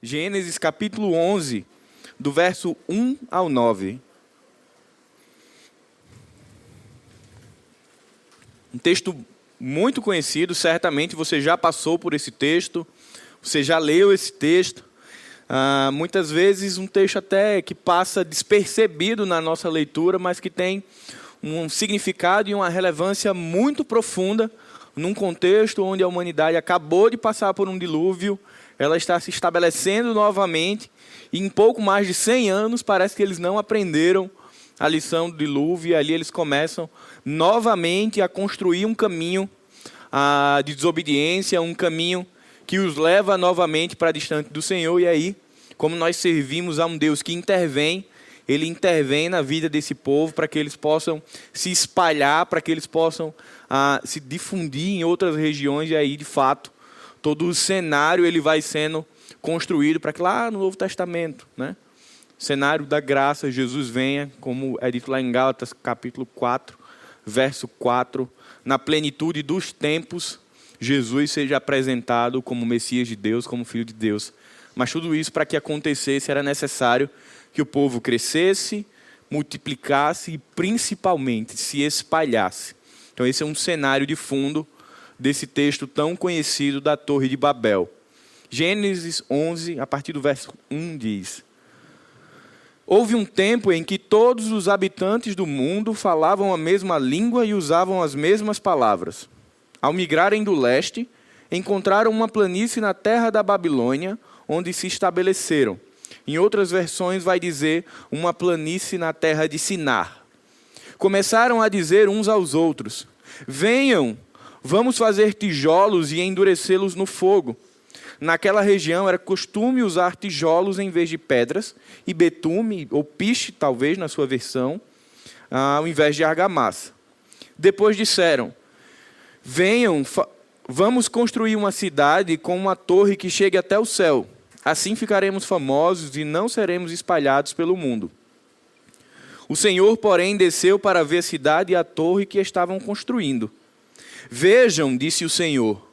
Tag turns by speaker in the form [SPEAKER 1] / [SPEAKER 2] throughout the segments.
[SPEAKER 1] Gênesis capítulo 11, do verso 1 ao 9. Um texto muito conhecido, certamente você já passou por esse texto, você já leu esse texto. Muitas vezes um texto até que passa despercebido na nossa leitura, mas que tem um significado e uma relevância muito profunda num contexto onde a humanidade acabou de passar por um dilúvio, ela está se estabelecendo novamente, e em pouco mais de 100 anos parece que eles não aprenderam a lição do dilúvio, e ali eles começam novamente a construir um caminho de desobediência, um caminho que os leva novamente para distante do Senhor. E aí, como nós servimos a um Deus que intervém, Ele intervém na vida desse povo para que eles possam se espalhar, para que eles possam se difundir em outras regiões. E aí, de fato, todo o cenário ele vai sendo construído para que lá no Novo Testamento, né, cenário da graça, Jesus venha, como é dito lá em Gálatas capítulo 4, verso 4, na plenitude dos tempos, Jesus seja apresentado como Messias de Deus, como Filho de Deus. Mas tudo isso, para que acontecesse, era necessário que o povo crescesse, multiplicasse e principalmente se espalhasse. Então esse é um cenário de fundo desse texto tão conhecido da Torre de Babel. Gênesis 11, a partir do verso 1 diz: houve um tempo em que todos os habitantes do mundo falavam a mesma língua e usavam as mesmas palavras. Ao migrarem do leste, encontraram uma planície na terra da Babilônia, onde se estabeleceram. Em outras versões vai dizer uma planície na terra de Sinar. Começaram a dizer uns aos outros: venham, vamos fazer tijolos e endurecê-los no fogo. Naquela região era costume usar tijolos em vez de pedras, e betume, ou piche, talvez, na sua versão, ao invés de argamassa. Depois disseram: venham, vamos construir uma cidade com uma torre que chegue até o céu. Assim ficaremos famosos e não seremos espalhados pelo mundo. O Senhor, porém, desceu para ver a cidade e a torre que estavam construindo. Vejam, disse o Senhor,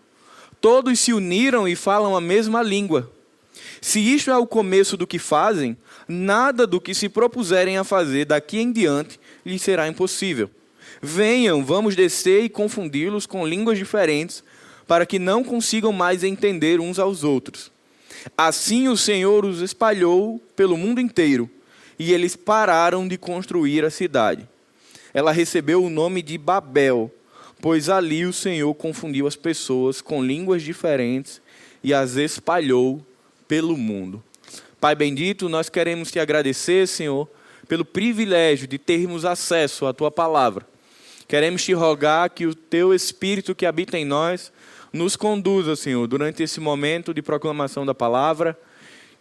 [SPEAKER 1] todos se uniram e falam a mesma língua. Se isto é o começo do que fazem, nada do que se propuserem a fazer daqui em diante lhes será impossível. Venham, vamos descer e confundi-los com línguas diferentes, para que não consigam mais entender uns aos outros. Assim o Senhor os espalhou pelo mundo inteiro, e eles pararam de construir a cidade. Ela recebeu o nome de Babel, pois ali o Senhor confundiu as pessoas com línguas diferentes e as espalhou pelo mundo. Pai bendito, nós queremos te agradecer, Senhor, pelo privilégio de termos acesso à tua palavra. Queremos te rogar que o teu Espírito que habita em nós nos conduza, Senhor, durante esse momento de proclamação da palavra,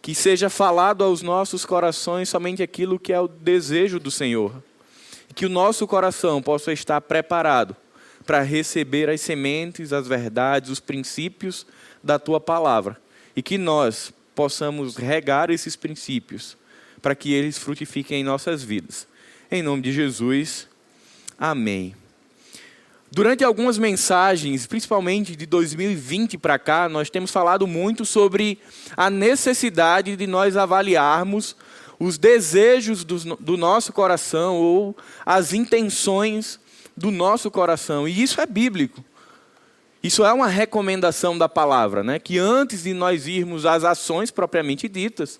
[SPEAKER 1] que seja falado aos nossos corações somente aquilo que é o desejo do Senhor, e que o nosso coração possa estar preparado para receber as sementes, as verdades, os princípios da tua palavra, e que nós possamos regar esses princípios para que eles frutifiquem em nossas vidas. Em nome de Jesus, amém. Durante algumas mensagens, principalmente de 2020 para cá, nós temos falado muito sobre a necessidade de nós avaliarmos os desejos do nosso coração ou as intenções do nosso coração. E isso é bíblico. Isso é uma recomendação da palavra, né? Que antes de nós irmos às ações propriamente ditas,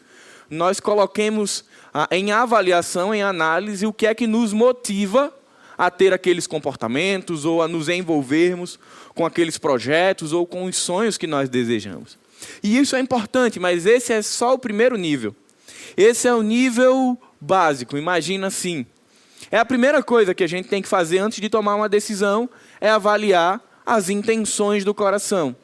[SPEAKER 1] nós coloquemos em avaliação, em análise, o que é que nos motiva a ter aqueles comportamentos ou a nos envolvermos com aqueles projetos ou com os sonhos que nós desejamos. E isso é importante, mas esse é só o primeiro nível. Esse é o nível básico, imagina assim. É a primeira coisa que a gente tem que fazer antes de tomar uma decisão, é avaliar as intenções do coração.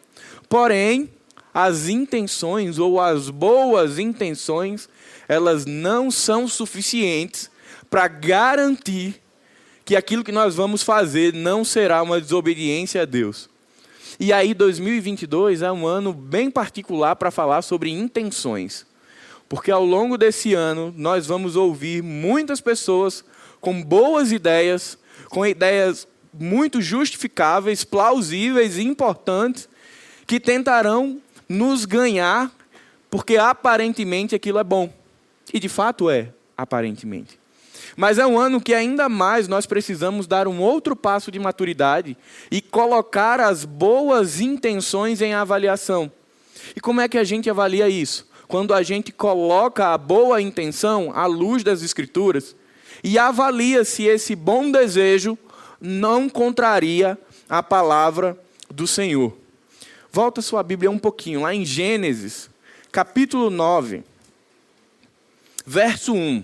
[SPEAKER 1] Porém, as intenções ou as boas intenções, elas não são suficientes para garantir que aquilo que nós vamos fazer não será uma desobediência a Deus. E aí 2022 é um ano bem particular para falar sobre intenções. Porque ao longo desse ano nós vamos ouvir muitas pessoas com boas ideias, com ideias muito justificáveis, plausíveis e importantes, que tentarão nos ganhar Porque aparentemente aquilo é bom. E de fato é, aparentemente. Mas é um ano que ainda mais nós precisamos dar um outro passo de maturidade e colocar as boas intenções em avaliação. E como é que a gente avalia isso? Quando a gente coloca a boa intenção à luz das Escrituras e avalia se esse bom desejo não contraria a palavra do Senhor. Volta sua Bíblia um pouquinho, lá em Gênesis, capítulo 9, verso 1.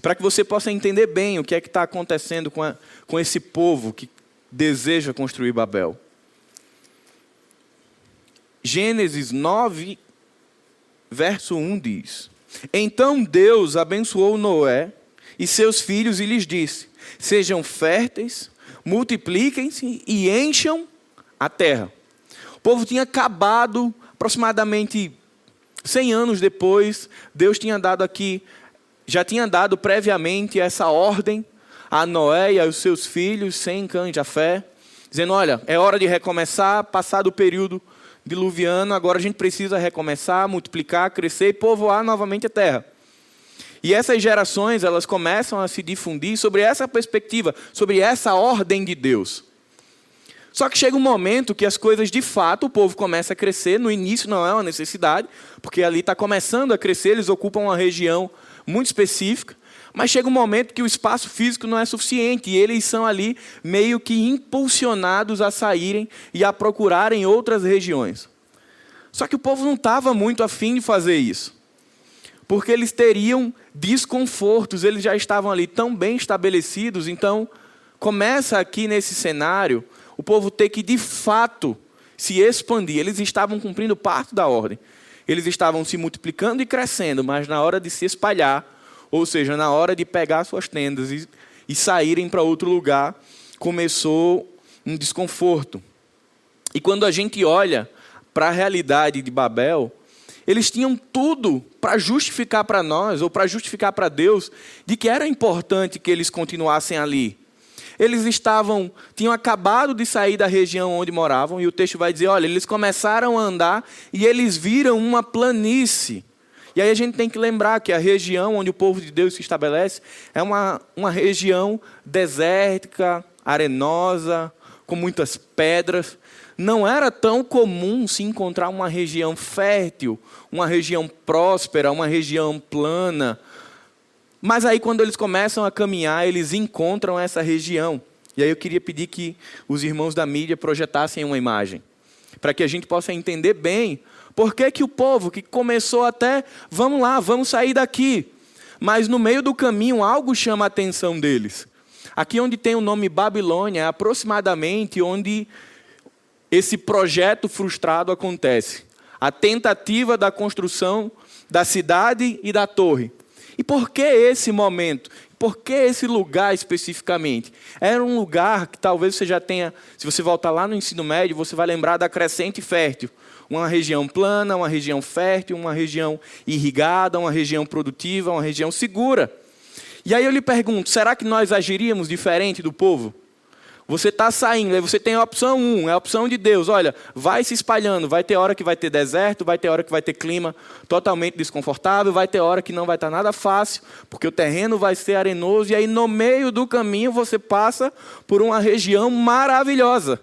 [SPEAKER 1] Para que você possa entender bem o que é que está acontecendo com esse povo que deseja construir Babel. Gênesis 9, verso 1 diz: Então Deus abençoou Noé e seus filhos e lhes disse: Sejam férteis, multipliquem-se e encham a terra. O povo tinha acabado, aproximadamente 100 anos depois, Deus já tinha dado previamente essa ordem a Noé e aos seus filhos, Sem, Cã e Jafé, dizendo: olha, é hora de recomeçar, passado o período diluviano, agora a gente precisa recomeçar, multiplicar, crescer e povoar novamente a terra. E essas gerações, elas começam a se difundir sobre essa perspectiva, sobre essa ordem de Deus. Só que chega um momento que as coisas, de fato, o povo começa a crescer. No início não é uma necessidade, porque ali está começando a crescer, eles ocupam uma região muito específica. Mas chega um momento que o espaço físico não é suficiente e eles são ali meio que impulsionados a saírem e a procurarem outras regiões. Só que o povo não estava muito afim de fazer isso, porque eles teriam desconfortos, eles já estavam ali tão bem estabelecidos. Então, começa aqui nesse cenário, o povo ter que, de fato, se expandir. Eles estavam cumprindo parte da ordem. Eles estavam se multiplicando e crescendo, mas na hora de se espalhar, ou seja, na hora de pegar suas tendas e saírem para outro lugar, começou um desconforto. E quando a gente olha para a realidade de Babel, eles tinham tudo para justificar para nós, ou para justificar para Deus, de que era importante que eles continuassem ali. Eles tinham acabado de sair da região onde moravam, e o texto vai dizer, olha, eles começaram a andar e eles viram uma planície. E aí a gente tem que lembrar que a região onde o povo de Deus se estabelece é uma região desértica, arenosa, com muitas pedras. Não era tão comum se encontrar uma região fértil, uma região próspera, uma região plana. Mas aí quando eles começam a caminhar, eles encontram essa região. E aí eu queria pedir que os irmãos da mídia projetassem uma imagem, para que a gente possa entender bem por que o povo que começou até, vamos lá, vamos sair daqui. Mas no meio do caminho algo chama a atenção deles. Aqui onde tem o nome Babilônia, é aproximadamente onde esse projeto frustrado acontece. A tentativa da construção da cidade e da torre. E por que esse momento? Por que esse lugar especificamente? Era um lugar que talvez você já tenha, se você voltar lá no ensino médio, você vai lembrar da Crescente Fértil. Uma região plana, uma região fértil, uma região irrigada, uma região produtiva, uma região segura. E aí eu lhe pergunto, será que nós agiríamos diferente do povo? Você está saindo, aí você tem a opção 1, é a opção de Deus. Olha, vai se espalhando, vai ter hora que vai ter deserto, vai ter hora que vai ter clima totalmente desconfortável, vai ter hora que não vai estar nada fácil, porque o terreno vai ser arenoso, e aí no meio do caminho você passa por uma região maravilhosa,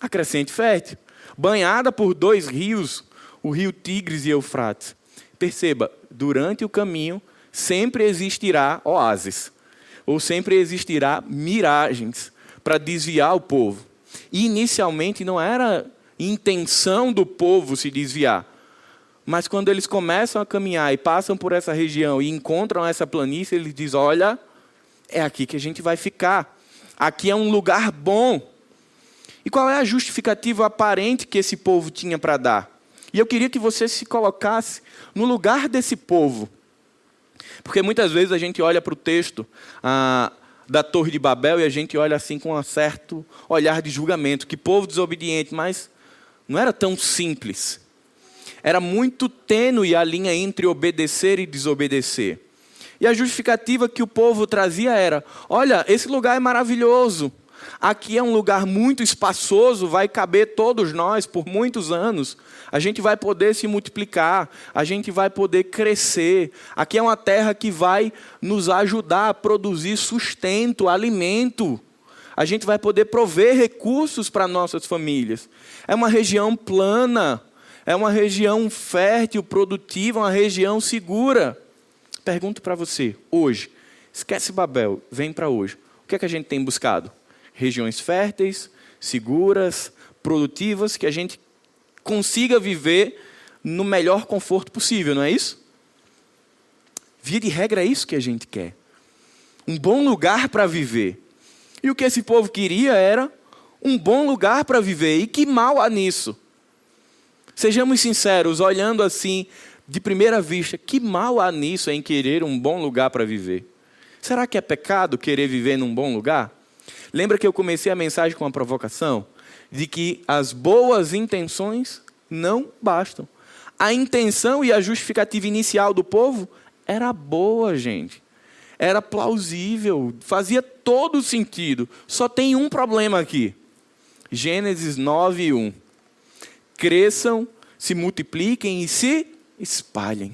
[SPEAKER 1] a Crescente Fértil, banhada por 2 rios, o rio Tigres e Eufrates. Perceba, durante o caminho sempre existirá oásis, ou sempre existirá miragens, para desviar o povo. E inicialmente não era intenção do povo se desviar. Mas quando eles começam a caminhar e passam por essa região e encontram essa planície, eles dizem, olha, é aqui que a gente vai ficar. Aqui é um lugar bom. E qual é a justificativa aparente que esse povo tinha para dar? E eu queria que você se colocasse no lugar desse povo. Porque muitas vezes a gente olha para o texto da Torre de Babel e a gente olha assim com um certo olhar de julgamento. Que povo desobediente, mas não era tão simples. Era muito tênue a linha entre obedecer e desobedecer. E a justificativa que o povo trazia era, olha, esse lugar é maravilhoso, Aqui é um lugar muito espaçoso, vai caber todos nós por muitos anos. A gente vai poder se multiplicar, a gente vai poder crescer. Aqui é uma terra que vai nos ajudar a produzir sustento, alimento. A gente vai poder prover recursos para nossas famílias. É uma região plana, é uma região fértil, produtiva, uma região segura. Pergunto para você, hoje, esquece Babel, vem para hoje. O que é que a gente tem buscado? Regiões férteis, seguras, produtivas, que a gente consiga viver no melhor conforto possível, não é isso? Via de regra é isso que a gente quer. Um bom lugar para viver. E o que esse povo queria era um bom lugar para viver. E que mal há nisso? Sejamos sinceros, olhando assim, de primeira vista, que mal há nisso em querer um bom lugar para viver? Será que é pecado querer viver num bom lugar? Lembra que eu comecei a mensagem com uma provocação? De que as boas intenções não bastam. A intenção e a justificativa inicial do povo era boa, gente. Era plausível, fazia todo sentido. Só tem um problema aqui. Gênesis 9:1. Cresçam, se multipliquem e se espalhem.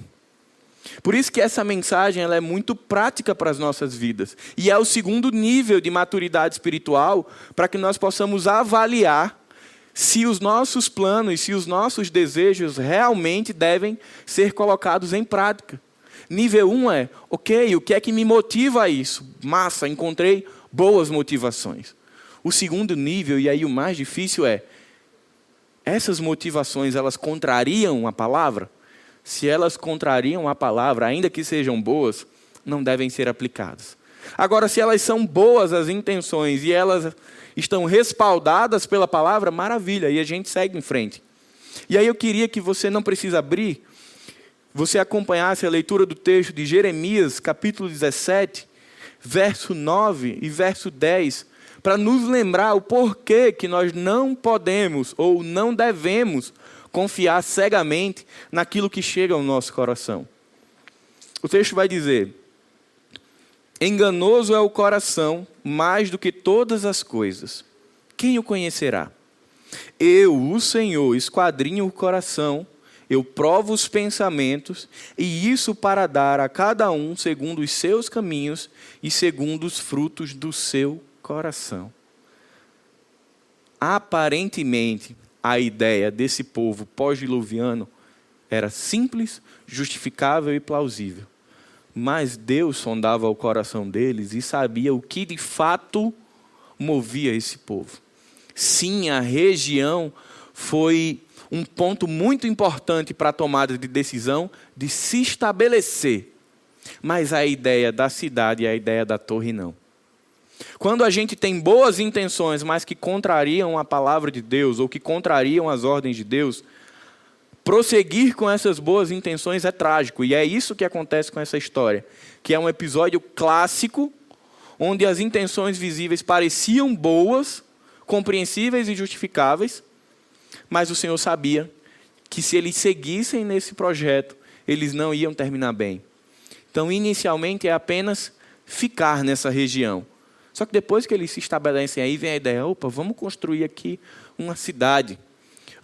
[SPEAKER 1] Por isso que essa mensagem ela é muito prática para as nossas vidas. E é o segundo nível de maturidade espiritual para que nós possamos avaliar se os nossos planos, se os nossos desejos realmente devem ser colocados em prática. Nível 1 é, ok, o que é que me motiva a isso? Massa, encontrei boas motivações. O segundo nível, e aí o mais difícil é, essas motivações, elas contrariam a palavra? Se elas contrariam a palavra, ainda que sejam boas, não devem ser aplicadas. Agora, se elas são boas as intenções e elas estão respaldadas pela palavra, maravilha, e a gente segue em frente. E aí eu queria que você não precisa abrir, você acompanhasse a leitura do texto de Jeremias, capítulo 17, verso 9 e verso 10, para nos lembrar o porquê que nós não podemos ou não devemos confiar cegamente naquilo que chega ao nosso coração. O texto vai dizer: enganoso é o coração mais do que todas as coisas. Quem o conhecerá? Eu, o Senhor, esquadrinho o coração, eu provo os pensamentos, e isso para dar a cada um segundo os seus caminhos e segundo os frutos do seu coração. Aparentemente, a ideia desse povo pós-diluviano era simples, justificável e plausível. Mas Deus sondava o coração deles e sabia o que de fato movia esse povo. Sim, a região foi um ponto muito importante para a tomada de decisão de se estabelecer. Mas a ideia da cidade e a ideia da torre não. Quando a gente tem boas intenções, mas que contrariam a palavra de Deus, ou que contrariam as ordens de Deus, prosseguir com essas boas intenções é trágico. E é isso que acontece com essa história, que é um episódio clássico, onde as intenções visíveis pareciam boas, compreensíveis e justificáveis, mas o Senhor sabia que se eles seguissem nesse projeto, eles não iam terminar bem. Então, inicialmente, é apenas ficar nessa região. Só que depois que eles se estabelecem aí, vem a ideia, opa, vamos construir aqui uma cidade.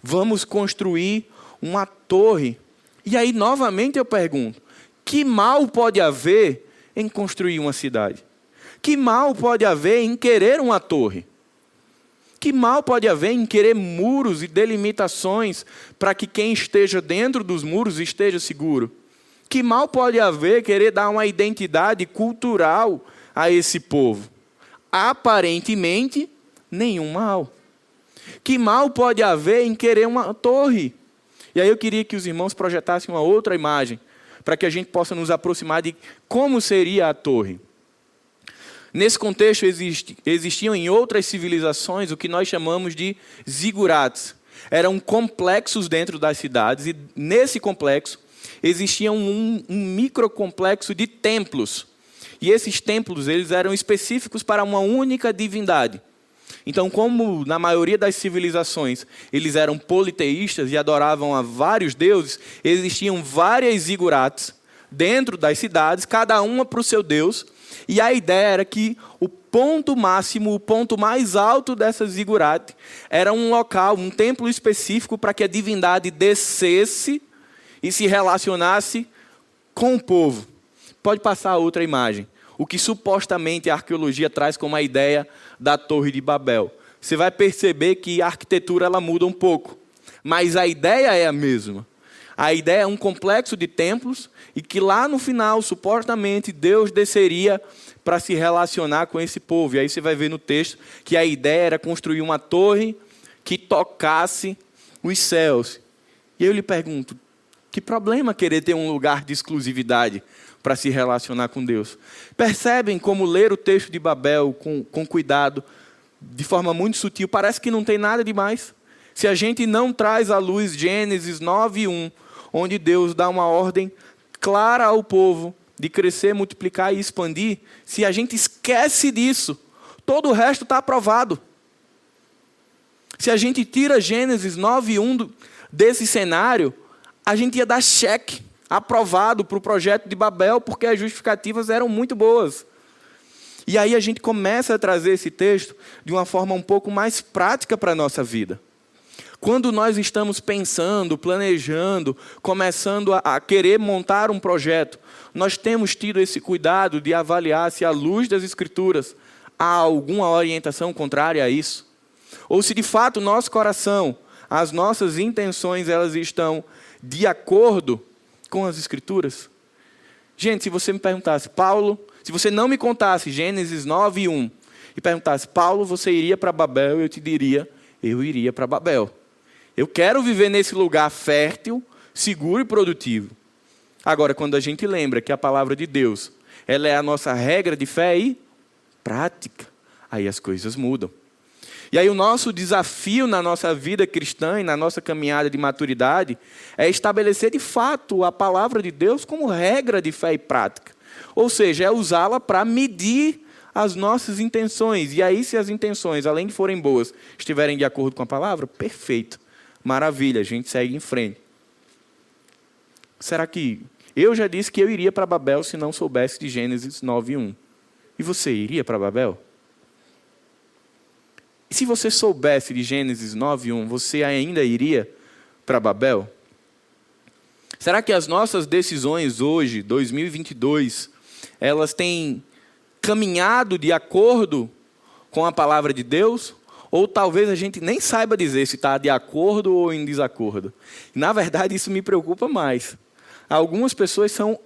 [SPEAKER 1] Vamos construir uma torre. E aí, novamente, eu pergunto, que mal pode haver em construir uma cidade? Que mal pode haver em querer uma torre? Que mal pode haver em querer muros e delimitações para que quem esteja dentro dos muros esteja seguro? Que mal pode haver querer dar uma identidade cultural a esse povo? Aparentemente, nenhum mal. Que mal pode haver em querer uma torre? E aí eu queria que os irmãos projetassem uma outra imagem, para que a gente possa nos aproximar de como seria a torre. Nesse contexto, existiam em outras civilizações o que nós chamamos de zigurates. Eram complexos dentro das cidades, e nesse complexo existia um microcomplexo de templos. E esses templos eles eram específicos para uma única divindade. Então, como na maioria das civilizações eles eram politeístas e adoravam a vários deuses, existiam várias zigurates dentro das cidades, cada uma para o seu deus, E a ideia era que o ponto máximo, o ponto mais alto dessa zigurate, era um local, um templo específico para que a divindade descesse e se relacionasse com o povo. Pode passar outra imagem. O que supostamente a arqueologia traz como a ideia da Torre de Babel. Você vai perceber que a arquitetura ela muda um pouco, mas a ideia é a mesma. A ideia é um complexo de templos e que lá no final, supostamente, Deus desceria para se relacionar com esse povo. E aí você vai ver no texto que a ideia era construir uma torre que tocasse os céus. E eu lhe pergunto, que problema querer ter um lugar de exclusividade para se relacionar com Deus? Percebem como ler o texto de Babel com cuidado, de forma muito sutil, parece que não tem nada demais. Se a gente não traz à luz Gênesis 9:1, onde Deus dá uma ordem clara ao povo de crescer, multiplicar e expandir, se a gente esquece disso, todo o resto está aprovado. Se a gente tira Gênesis 9:1 desse cenário, a gente ia dar cheque, aprovado para o projeto de Babel, porque as justificativas eram muito boas. E aí a gente começa a trazer esse texto de uma forma um pouco mais prática para a nossa vida. Quando nós estamos pensando, planejando, começando a querer montar um projeto, nós temos tido esse cuidado de avaliar se à luz das Escrituras há alguma orientação contrária a isso. Ou se de fato o nosso coração, as nossas intenções, elas estão de acordo com as Escrituras. Gente, se você me perguntasse, Paulo, se você não me contasse Gênesis 9:1 e perguntasse, Paulo, você iria para Babel? Eu te diria, eu iria para Babel. Eu quero viver nesse lugar fértil, seguro e produtivo. Agora, quando a gente lembra que a palavra de Deus, ela é a nossa regra de fé e prática, aí as coisas mudam. E aí o nosso desafio na nossa vida cristã e na nossa caminhada de maturidade é estabelecer de fato a palavra de Deus como regra de fé e prática. Ou seja, é usá-la para medir as nossas intenções. E aí, se as intenções, além de forem boas, estiverem de acordo com a palavra, perfeito. Maravilha, a gente segue em frente. Será que... Eu já disse que eu iria para Babel se não soubesse de Gênesis 9:1. E você iria para Babel? E se você soubesse de Gênesis 9:1, você ainda iria para Babel? Será que as nossas decisões hoje, 2022, elas têm caminhado de acordo com a palavra de Deus? Ou talvez a gente nem saiba dizer se está de acordo ou em desacordo. Na verdade, isso me preocupa mais. Algumas pessoas são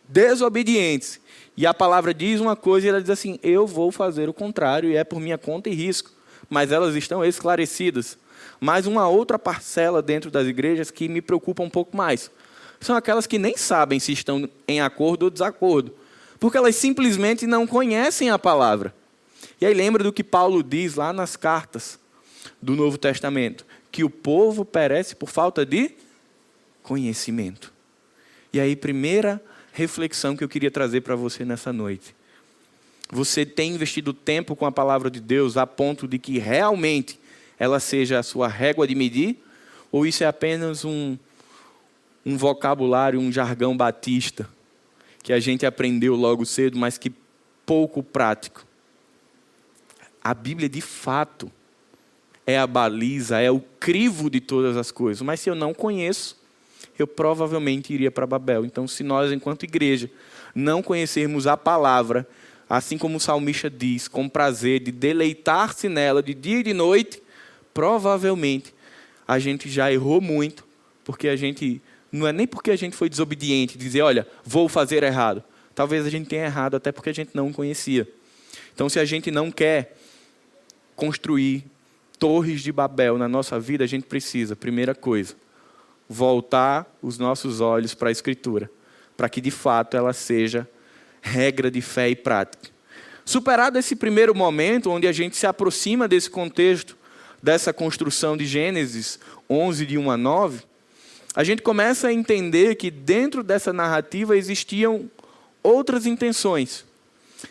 [SPEAKER 1] desobedientes. E a palavra diz uma coisa e ela diz assim, eu vou fazer o contrário e é por minha conta e risco. Mas elas estão esclarecidas. Mas uma outra parcela dentro das igrejas que me preocupa um pouco mais. São aquelas que nem sabem se estão em acordo ou desacordo. Porque elas simplesmente não conhecem a palavra. E aí lembra do que Paulo diz lá nas cartas do Novo Testamento. Que o povo perece por falta de conhecimento. E aí, primeira reflexão que eu queria trazer para você nessa noite. Você tem investido tempo com a palavra de Deus a ponto de que realmente ela seja a sua régua de medir? Ou isso é apenas um vocabulário, um jargão batista, que a gente aprendeu logo cedo, mas que pouco prático? A Bíblia, de fato, é a baliza, é o crivo de todas as coisas. Mas se eu não conheço, eu provavelmente iria para Babel. Então, se nós, enquanto igreja, não conhecermos a palavra, assim como o salmista diz, com prazer de deleitar-se nela de dia e de noite, provavelmente a gente já errou muito, porque a gente, não é nem porque a gente foi desobediente, dizer, olha, vou fazer errado. Talvez a gente tenha errado até porque a gente não conhecia. Então, se a gente não quer construir torres de Babel na nossa vida, a gente precisa, primeira coisa, voltar os nossos olhos para a Escritura, para que de fato ela seja regra de fé e prática. Superado esse primeiro momento, onde a gente se aproxima desse contexto, dessa construção de Gênesis 11, de 1 a 9, a gente começa a entender que dentro dessa narrativa existiam outras intenções.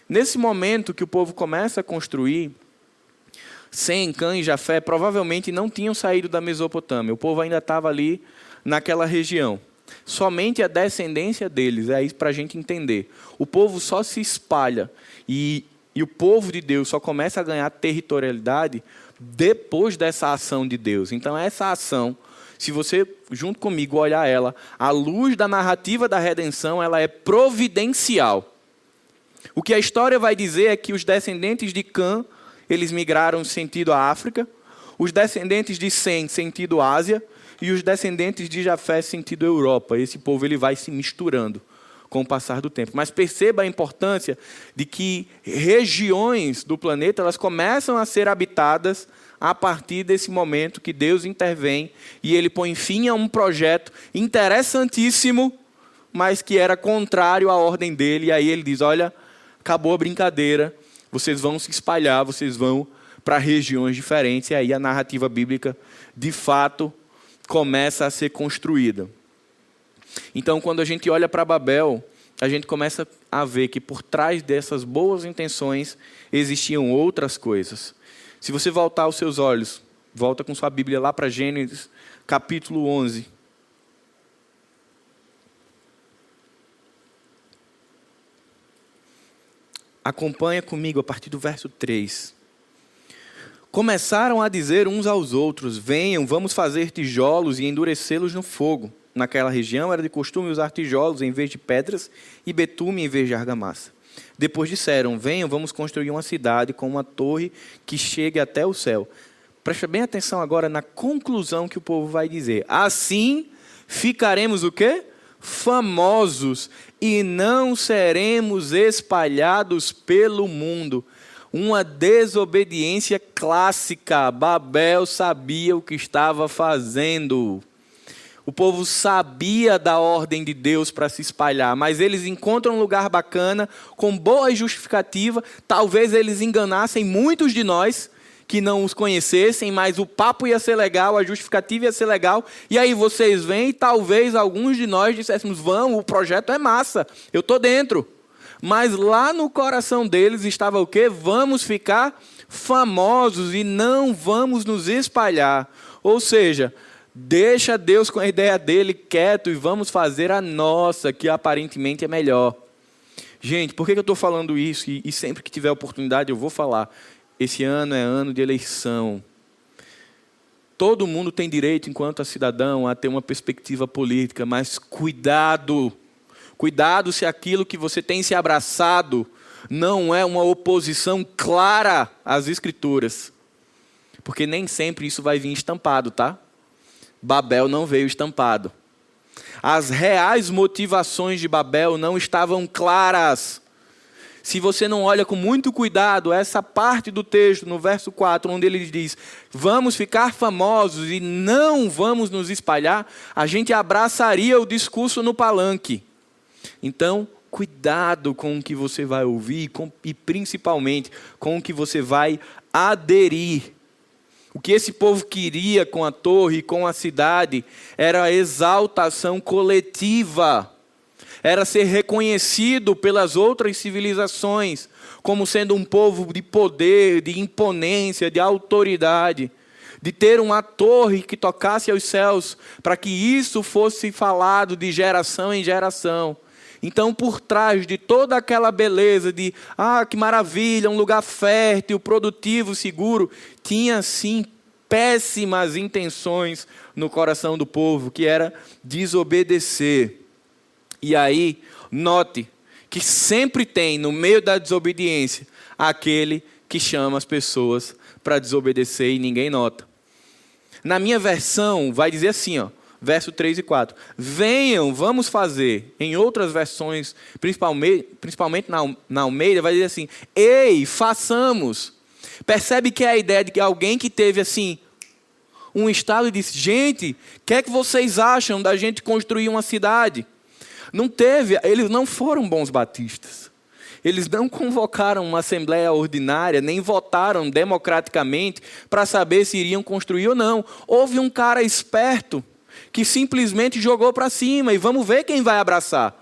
[SPEAKER 1] Nesse momento que o povo começa a construir, Sem, Cã e Jafé provavelmente não tinham saído da Mesopotâmia. O povo ainda estava ali naquela região. somente a descendência deles. É isso para a gente entender. O povo só se espalha e o povo de Deus só começa a ganhar territorialidade depois dessa ação de Deus. Então essa ação, se você, junto comigo, olhar ela, à luz da narrativa da redenção, ela é providencial. O que a história vai dizer é que os descendentes de Cã, eles migraram sentido a África, os descendentes de Sem, sentido Ásia, e os descendentes de Jafé, sentido Europa. Esse povo ele vai se misturando com o passar do tempo. Mas perceba a importância de que regiões do planeta elas começam a ser habitadas a partir desse momento que Deus intervém e Ele põe fim a um projeto interessantíssimo, mas que era contrário à ordem dele. E aí Ele diz, olha, acabou a brincadeira, vocês vão se espalhar, vocês vão para regiões diferentes. E aí a narrativa bíblica, de fato, começa a ser construída. Então, quando a gente olha para Babel, a gente começa a ver que por trás dessas boas intenções existiam outras coisas. Se você voltar os seus olhos, volta com sua Bíblia lá para Gênesis, capítulo 11. Acompanha comigo a partir do verso 3. Começaram a dizer uns aos outros, venham, vamos fazer tijolos e endurecê-los no fogo. Naquela região era de costume usar tijolos em vez de pedras e betume em vez de argamassa. Depois disseram, venham, vamos construir uma cidade com uma torre que chegue até o céu. Presta bem atenção agora na conclusão que o povo vai dizer. Assim ficaremos o quê? Famosos e não seremos espalhados pelo mundo. Uma desobediência clássica. Babel sabia o que estava fazendo. O povo sabia da ordem de Deus para se espalhar, mas eles encontram um lugar bacana, com boa justificativa. Talvez eles enganassem muitos de nós que não os conhecessem, mas o papo ia ser legal, a justificativa ia ser legal. E aí vocês vêm e talvez alguns de nós dissessemos, vamos, o projeto é massa, eu estou dentro. Mas lá no coração deles estava o quê? Vamos ficar famosos e não vamos nos espalhar. Ou seja, deixa Deus com a ideia dele quieto e vamos fazer a nossa, que aparentemente é melhor. Gente, por que eu estou falando isso? E sempre que tiver oportunidade eu vou falar. Esse ano é ano de eleição. Todo mundo tem direito, enquanto cidadão, a ter uma perspectiva política, mas cuidado. Cuidado se aquilo que você tem se abraçado não é uma oposição clara às Escrituras. Porque nem sempre isso vai vir estampado, tá? Babel não veio estampado. As reais motivações de Babel não estavam claras. Se você não olha com muito cuidado essa parte do texto, no verso 4, onde ele diz, vamos ficar famosos e não vamos nos espalhar, a gente abraçaria o discurso no palanque. Então, cuidado com o que você vai ouvir e principalmente com o que você vai aderir. O que esse povo queria com a torre e com a cidade era a exaltação coletiva. Era ser reconhecido pelas outras civilizações como sendo um povo de poder, de imponência, de autoridade. De ter uma torre que tocasse aos céus para que isso fosse falado de geração em geração. Então, por trás de toda aquela beleza de, que maravilha, um lugar fértil, produtivo, seguro, tinha sim péssimas intenções no coração do povo, que era desobedecer. E aí, note que sempre tem no meio da desobediência aquele que chama as pessoas para desobedecer e ninguém nota. Na minha versão vai dizer assim, verso 3 e 4. Venham, vamos fazer. Em outras versões, principalmente na Almeida, vai dizer assim, ei, façamos. Percebe que é a ideia de que alguém que teve assim, um estado e disse, gente, o que é que vocês acham da gente construir uma cidade? Não teve, eles não foram bons batistas. Eles não convocaram uma assembleia ordinária, nem votaram democraticamente para saber se iriam construir ou não. Houve um cara esperto que simplesmente jogou para cima e vamos ver quem vai abraçar.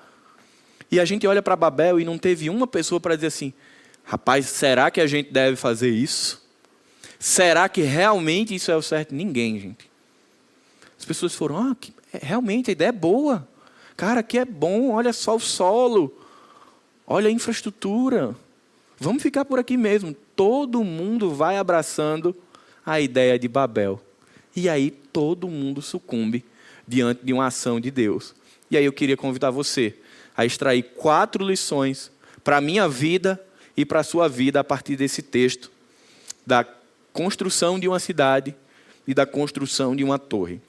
[SPEAKER 1] E a gente olha para Babel e não teve uma pessoa para dizer assim, rapaz, será que a gente deve fazer isso? Será que realmente isso é o certo? Ninguém, gente. As pessoas foram, realmente a ideia é boa. Cara, aqui é bom, olha só o solo, olha a infraestrutura. Vamos ficar por aqui mesmo. Todo mundo vai abraçando a ideia de Babel. E aí todo mundo sucumbe diante de uma ação de Deus. E aí eu queria convidar você a extrair 4 lições para a minha vida e para a sua vida a partir desse texto, da construção de uma cidade e da construção de uma torre.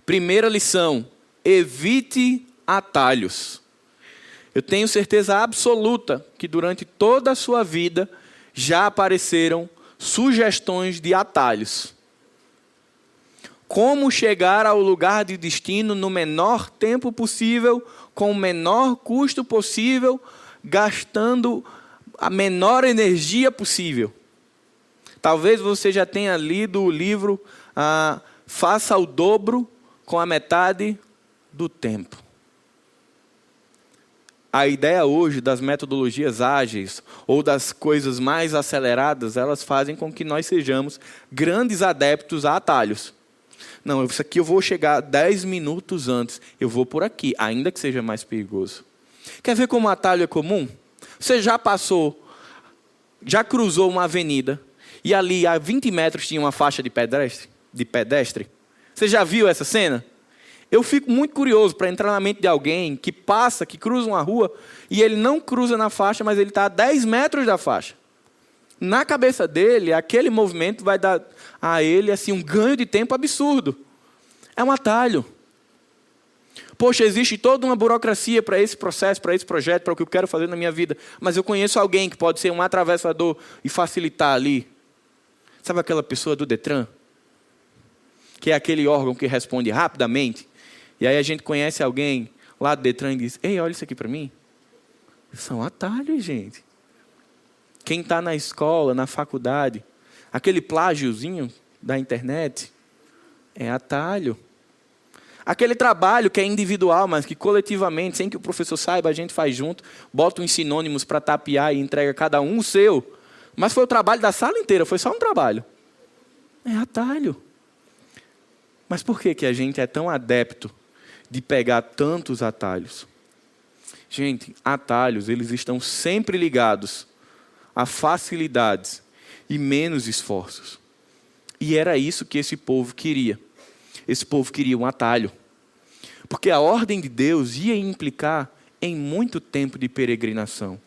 [SPEAKER 1] Primeira lição: evite atalhos. Eu tenho certeza absoluta que durante toda a sua vida já apareceram sugestões de atalhos. Como chegar ao lugar de destino no menor tempo possível, com o menor custo possível, gastando a menor energia possível. Talvez você já tenha lido o livro Faça o Dobro com a Metade do Tempo. A ideia hoje das metodologias ágeis ou das coisas mais aceleradas, elas fazem com que nós sejamos grandes adeptos a atalhos. Não, isso aqui eu vou chegar 10 minutos antes, eu vou por aqui, ainda que seja mais perigoso. Quer ver como atalho é comum? Você já passou, já cruzou uma avenida e ali a 20 metros tinha uma faixa de pedestre? Você já viu essa cena? Eu fico muito curioso para entrar na mente de alguém que passa, que cruza uma rua e ele não cruza na faixa, mas ele está a 10 metros da faixa. Na cabeça dele, aquele movimento vai dar a ele assim, um ganho de tempo absurdo. É um atalho. Poxa, existe toda uma burocracia para esse processo, para esse projeto, para o que eu quero fazer na minha vida. Mas eu conheço alguém que pode ser um atravessador e facilitar ali. Sabe aquela pessoa do Detran? Que é aquele órgão que responde rapidamente. E aí a gente conhece alguém lá do Detran e diz: ei, olha isso aqui para mim. São atalhos, gente. Quem está na escola, na faculdade, aquele plágiozinho da internet, é atalho. Aquele trabalho que é individual, mas que coletivamente, sem que o professor saiba, a gente faz junto, bota uns sinônimos para tapear e entrega cada um o seu. Mas foi o trabalho da sala inteira, foi só um trabalho. É atalho. Mas por que a gente é tão adepto de pegar tantos atalhos? Gente, atalhos, eles estão sempre ligados a facilidades e menos esforços. E era isso que esse povo queria. Esse povo queria um atalho. Porque a ordem de Deus ia implicar em muito tempo de peregrinação.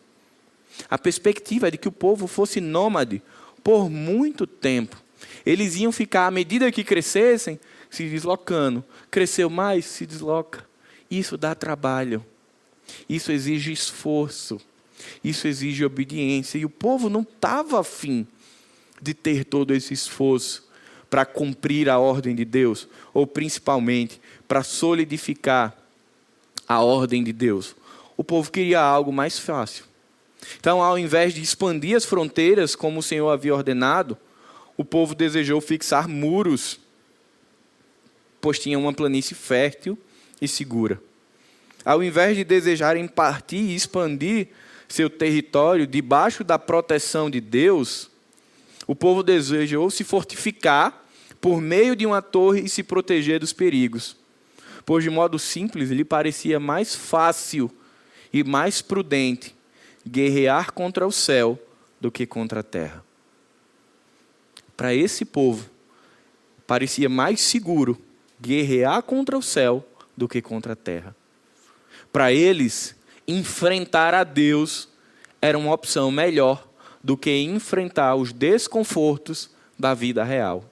[SPEAKER 1] A perspectiva é de que o povo fosse nômade por muito tempo. Eles iam ficar, à medida que crescessem, se deslocando. Cresceu mais, se desloca. Isso dá trabalho. Isso exige esforço. Isso exige obediência. E o povo não estava afim de ter todo esse esforço para cumprir a ordem de Deus, ou principalmente para solidificar a ordem de Deus. O povo queria algo mais fácil. Então, ao invés de expandir as fronteiras como o Senhor havia ordenado, o povo desejou fixar muros, pois tinha uma planície fértil e segura. Ao invés de desejarem partir e expandir seu território debaixo da proteção de Deus, o povo desejou se fortificar por meio de uma torre e se proteger dos perigos. Pois, de modo simples, lhe parecia mais fácil e mais prudente guerrear contra o céu do que contra a terra. Para esse povo, parecia mais seguro guerrear contra o céu do que contra a terra. Para eles, enfrentar a Deus era uma opção melhor do que enfrentar os desconfortos da vida real.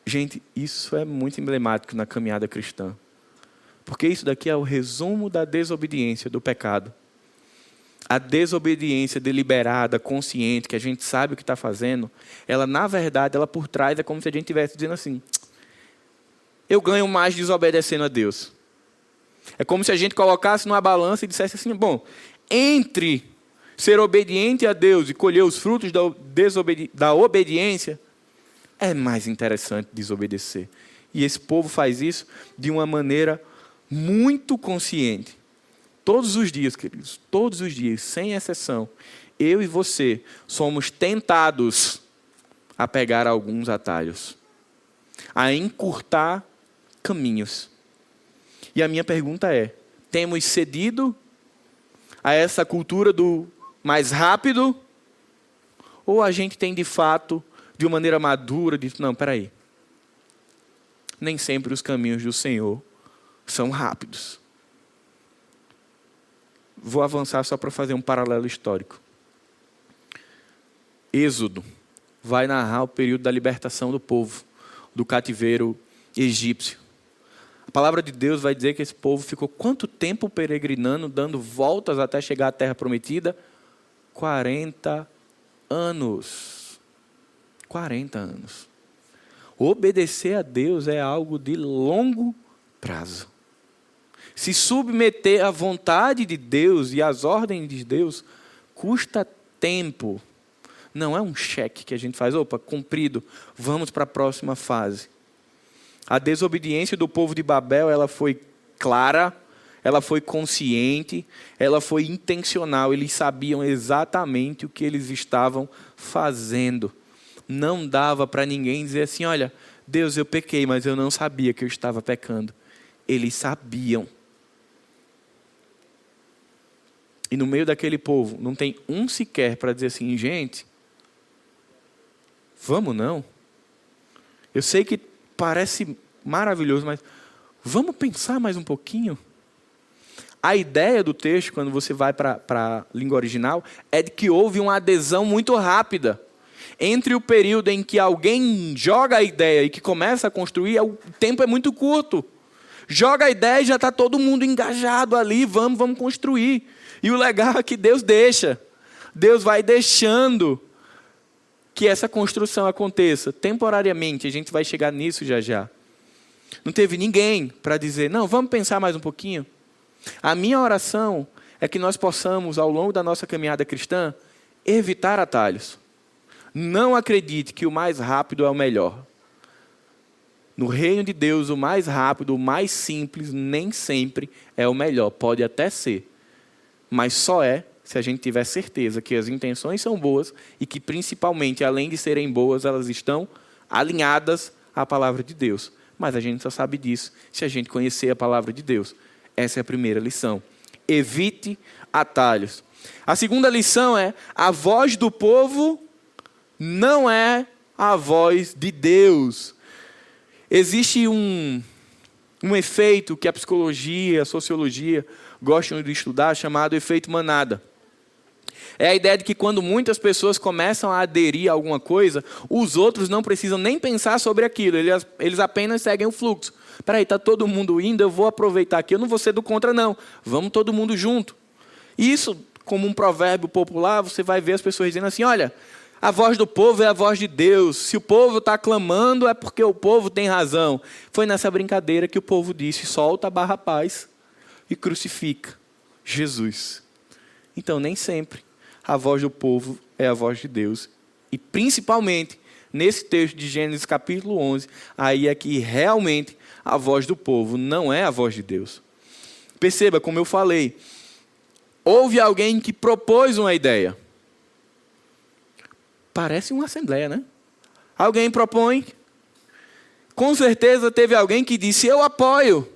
[SPEAKER 1] Gente, isso é muito emblemático na caminhada cristã. Porque isso daqui é o resumo da desobediência, do pecado. A desobediência deliberada, consciente, que a gente sabe o que está fazendo, ela, na verdade, ela por trás é como se a gente estivesse dizendo assim: eu ganho mais desobedecendo a Deus. É como se a gente colocasse numa balança e dissesse assim: bom, entre ser obediente a Deus e colher os frutos da obediência, é mais interessante desobedecer. E esse povo faz isso de uma maneira muito consciente. Todos os dias, queridos, todos os dias, sem exceção, eu e você somos tentados a pegar alguns atalhos, a encurtar caminhos. E a minha pergunta é: temos cedido a essa cultura do mais rápido? Ou a gente tem de fato, de uma maneira madura, dito, não, peraí. Nem sempre os caminhos do Senhor são rápidos. Vou avançar só para fazer um paralelo histórico. Êxodo vai narrar o período da libertação do povo, do cativeiro egípcio. A palavra de Deus vai dizer que esse povo ficou quanto tempo peregrinando, dando voltas até chegar à terra prometida? 40 anos. 40 anos. Obedecer a Deus é algo de longo prazo. Se submeter à vontade de Deus e às ordens de Deus custa tempo. Não é um cheque que a gente faz, opa, cumprido, vamos para a próxima fase. A desobediência do povo de Babel, ela foi clara, ela foi consciente, ela foi intencional. Eles sabiam exatamente o que eles estavam fazendo. Não dava para ninguém dizer assim, olha, Deus, eu pequei, mas eu não sabia que eu estava pecando. Eles sabiam. E no meio daquele povo, não tem um sequer para dizer assim, gente, vamos não? Eu sei que parece maravilhoso, mas vamos pensar mais um pouquinho? A ideia do texto, quando você vai para a língua original, é de que houve uma adesão muito rápida. Entre o período em que alguém joga a ideia e que começa a construir, o tempo é muito curto. Joga a ideia e já está todo mundo engajado ali, vamos construir. E o legal é que Deus deixa. Deus vai deixando que essa construção aconteça temporariamente. A gente vai chegar nisso já já. Não teve ninguém para dizer, não, vamos pensar mais um pouquinho. A minha oração é que nós possamos, ao longo da nossa caminhada cristã, evitar atalhos. Não acredite que o mais rápido é o melhor. No reino de Deus, o mais rápido, o mais simples, nem sempre é o melhor. Pode até ser. Mas só é se a gente tiver certeza que as intenções são boas e que, principalmente, além de serem boas, elas estão alinhadas à palavra de Deus. Mas a gente só sabe disso se a gente conhecer a palavra de Deus. Essa é a primeira lição. Evite atalhos. A segunda lição é: a voz do povo não é a voz de Deus. Existe um efeito que a psicologia, a sociologia gostam de estudar, chamado efeito manada. É a ideia de que quando muitas pessoas começam a aderir a alguma coisa, os outros não precisam nem pensar sobre aquilo, eles apenas seguem o fluxo. Peraí, está todo mundo indo, eu vou aproveitar aqui, eu não vou ser do contra não, vamos todo mundo junto. Isso, como um provérbio popular, você vai ver as pessoas dizendo assim, olha, a voz do povo é a voz de Deus, se o povo está clamando é porque o povo tem razão. Foi nessa brincadeira que o povo disse, solta a barra paz e crucifica Jesus. Então, nem sempre a voz do povo é a voz de Deus. E principalmente, nesse texto de Gênesis capítulo 11, aí é que realmente a voz do povo não é a voz de Deus. Perceba, como eu falei, houve alguém que propôs uma ideia. Parece uma assembleia, né? Alguém propõe. Com certeza teve alguém que disse, eu apoio.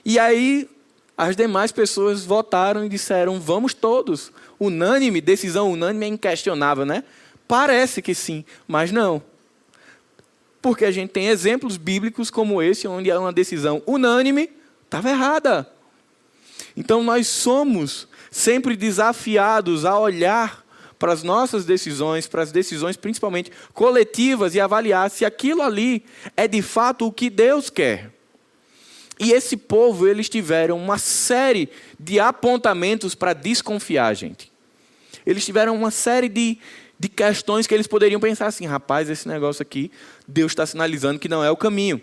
[SPEAKER 1] E aí as demais pessoas votaram e disseram, vamos todos. Unânime, decisão unânime é inquestionável, né? Parece que sim, mas não. Porque a gente tem exemplos bíblicos como esse, onde uma decisão unânime estava errada. Então nós somos sempre desafiados a olhar para as nossas decisões, para as decisões principalmente coletivas e avaliar se aquilo ali é de fato o que Deus quer. E esse povo, eles tiveram uma série de apontamentos para desconfiar, gente. Eles tiveram uma série de questões que eles poderiam pensar assim, rapaz, esse negócio aqui, Deus está sinalizando que não é o caminho.